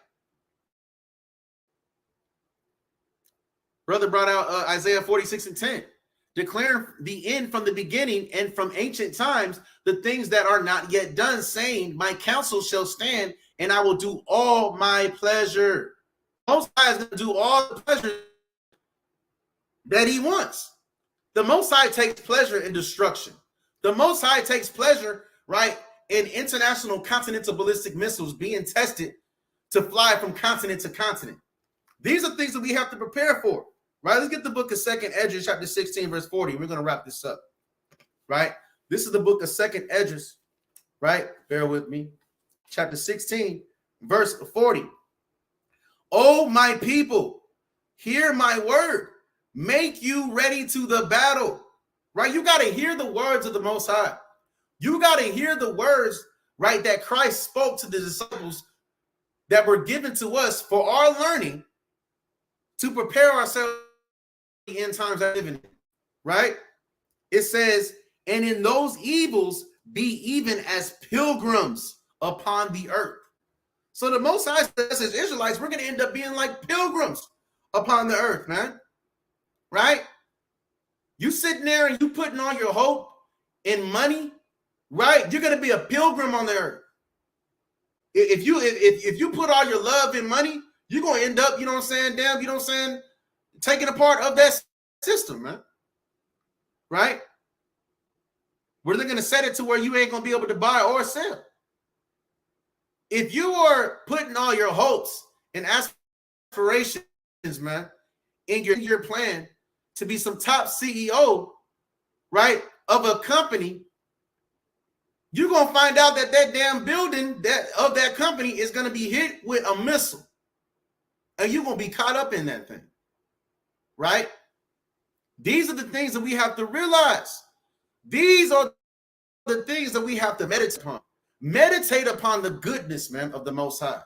Speaker 1: Brother brought out Isaiah 46 and 10. Declaring the end from the beginning and from ancient times, the things that are not yet done, saying, my counsel shall stand, and I will do all my pleasure. Most High is going to do all the pleasure that he wants. The Most High takes pleasure in destruction. The Most High takes pleasure, right, in international continental ballistic missiles being tested to fly from continent to continent. These are things that we have to prepare for. Right, let's get the book of 2nd Esdras, chapter 16, verse 40. We're going to wrap this up. Right, this is the book of 2nd Esdras. Right, bear with me. Chapter 16, verse 40. Oh, my people, hear my word. Make you ready to the battle. Right, you got to hear the words of the Most High. You got to hear the words, right, that Christ spoke to the disciples that were given to us for our learning to prepare ourselves the end times I live in, right? It says, and in those evils be even as pilgrims upon the earth. So the Most High says, as Israelites, we're going to end up being like pilgrims upon the earth, man. Right? You sitting there and you putting all your hope in money, right? You're gonna be a pilgrim on the earth. If you put all your love in money, you're gonna end up, you know what I'm saying, damn, you know what I'm saying, taking a part of that system, man. Right? Where they're gonna set it to where you ain't gonna be able to buy or sell. If you are putting all your hopes and aspirations, man, in your plan to be some top CEO, right, of a company, you're gonna find out that damn building of that company is gonna be hit with a missile, and you're gonna be caught up in that thing, right? These are the things that we have to realize. These are the things that we have to meditate upon. Meditate upon the goodness, man, of the Most High.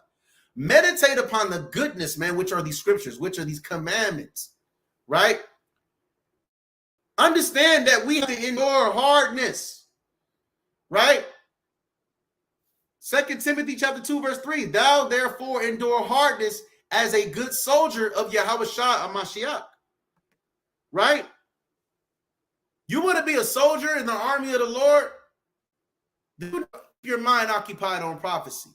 Speaker 1: Meditate upon the goodness, man, which are these scriptures, which are these commandments, right? Understand that we have to endure hardness, right? 2 Timothy chapter 2, verse 3, thou therefore endure hardness as a good soldier of Yahweh Shah HaMashiach, right? You want to be a soldier in the army of the Lord? Do keep your mind occupied on prophecy.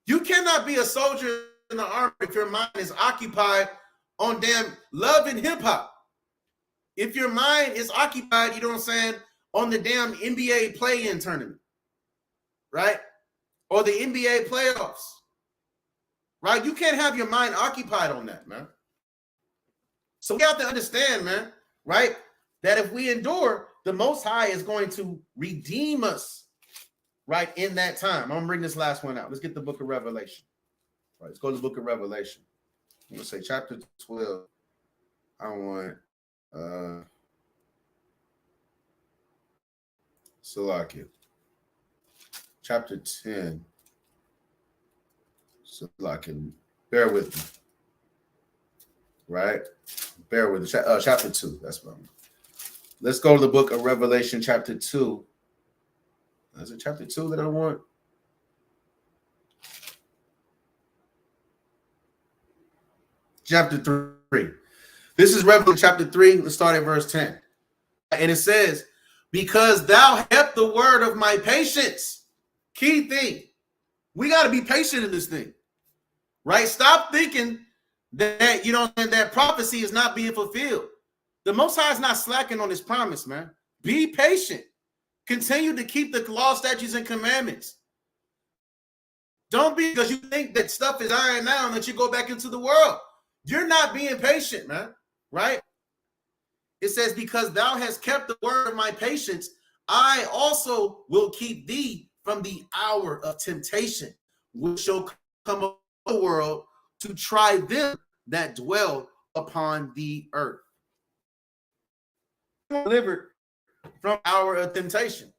Speaker 1: You cannot be a soldier in the army if your mind is occupied on damn love and hip hop. If your mind is occupied, you know what I'm saying, on the damn NBA play-in tournament, right? Or the NBA playoffs, right? You can't have your mind occupied on that, man. So we have to understand, man, right, that if we endure, the Most High is going to redeem us, right, in that time. I'm going to bring this last one out. Let's get the book of Revelation. All right, let's go to the book of Revelation. I'm going to say chapter 12. I want Salakia. Chapter 10. Salakia. Bear with me. Right? Bear with me. Chapter 2. That's what I'm. Let's go to the book of Revelation, chapter 2. Is it chapter 2 that I want? Chapter 3. This is Revelation chapter 3. Let's start at verse 10. And it says, because thou kept the word of my patience. Key thing. We got to be patient in this thing. Right? Stop thinking that, you know, that prophecy is not being fulfilled. The Most High is not slacking on his promise, man. Be patient. Continue to keep the law, statutes, and commandments. Don't be because you think that stuff is iron now and that you go back into the world. You're not being patient, man. Right? It says, because thou hast kept the word of my patience, I also will keep thee from the hour of temptation, which shall come upon the world to try them that dwell upon the earth. Delivered from hour of temptation.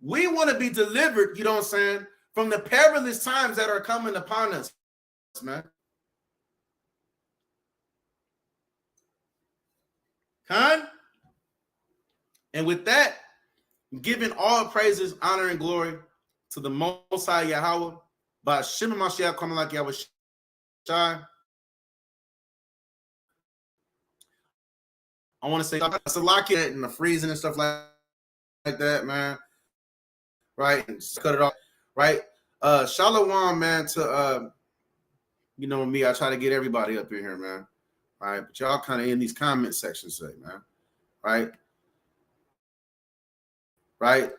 Speaker 1: We want to be delivered, you know what I'm saying, from the perilous times that are coming upon us, man. Khan? And with that, giving all praises, honor, and glory to the Most High Yahweh, by Shem Mashiach coming like Yahweh Shai. I want to say it's a lot and the freezing and stuff like that, man. Right? And just cut it off. Right? Shalom, man, to you know me, I try to get everybody up in here, man. All right, but y'all kind of in these comment sections, say, man. Right? Right?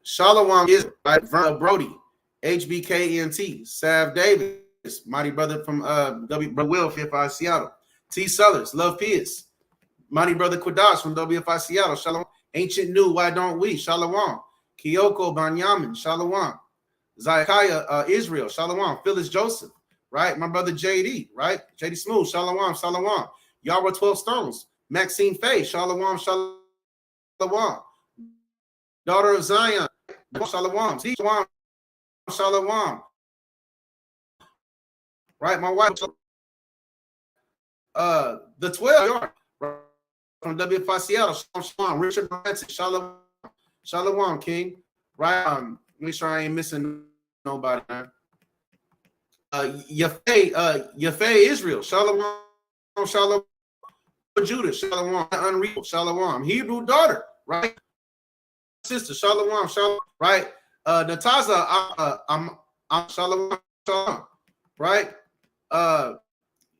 Speaker 1: Shalom is right. Verna Brody, HBKENT, Sav Davis, mighty brother from Will, FFI Seattle. T. Sellers, Love Pierce. Mighty brother Quadash from WFI Seattle. Shalom. Ancient New, Why Don't We? Shalom. Kyoko Banyamin. Shalom. Zachariah Israel. Shalom. Phyllis Joseph. Right? My brother JD. Right? JD Smooth. Shalom. Shalom. Yara 12 Stones. Maxine Faye. Shalom. Shalom. Daughter of Zion. Shalom. Shalom. Shalom. Right? My wife. The 12. From WFI Seattle, Shalom, Richard Branson, Shalom, Shalom, King. Right? Make sure I ain't missing nobody, man. Yafei Israel, Shalom, Shalom. Judah, Shalom, Unreal, Shalom, Hebrew daughter, right? Sister, Shalom, Shalom, right? Nataza, I'm Shalom, Shalom, right?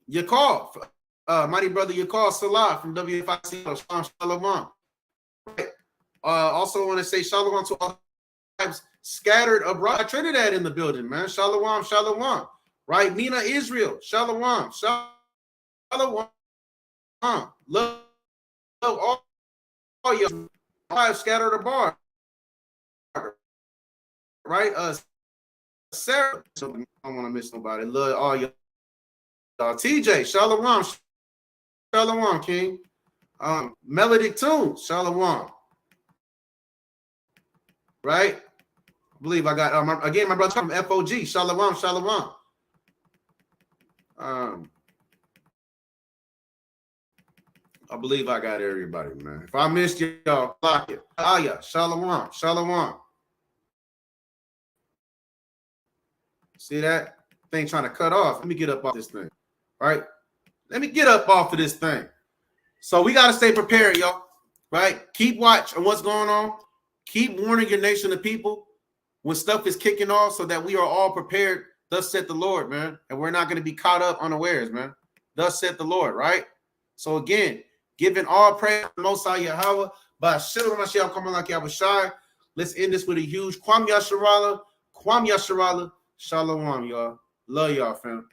Speaker 1: Yakal, mighty brother Yakal Salah from WFIC, Shalom, right? Also want to say Shalom to all tribes scattered abroad. Trinidad in the building, man. Shalom, Shalom, right? Nina Israel, Shalom, Shalom, love all your tribes scattered abroad, right? Sarah, I don't want to miss nobody. Love all y'all. TJ, Shalom, Shalom, King. Melodic Tunes, Shalom. Right? I believe I got again my brother from FOG, Shalom, Shalom. I believe I got everybody, man. If I missed y'all, block it. Yeah, Shalom, Shalom. See that thing trying to cut off? Let me get up off this thing. Right? Let me get up off of this thing. So we got to stay prepared, y'all. Right? Keep watch on what's going on. Keep warning your nation of people when stuff is kicking off so that we are all prepared. Thus said the Lord, man. And we're not going to be caught up unawares, man. Thus said the Lord, right? So again, giving all praise to Most High Yahweh by Shillah Mashiach Kamalak Yahushai. Let's end this with a huge Kwam Yasharala, Shalom, y'all. Love y'all, fam.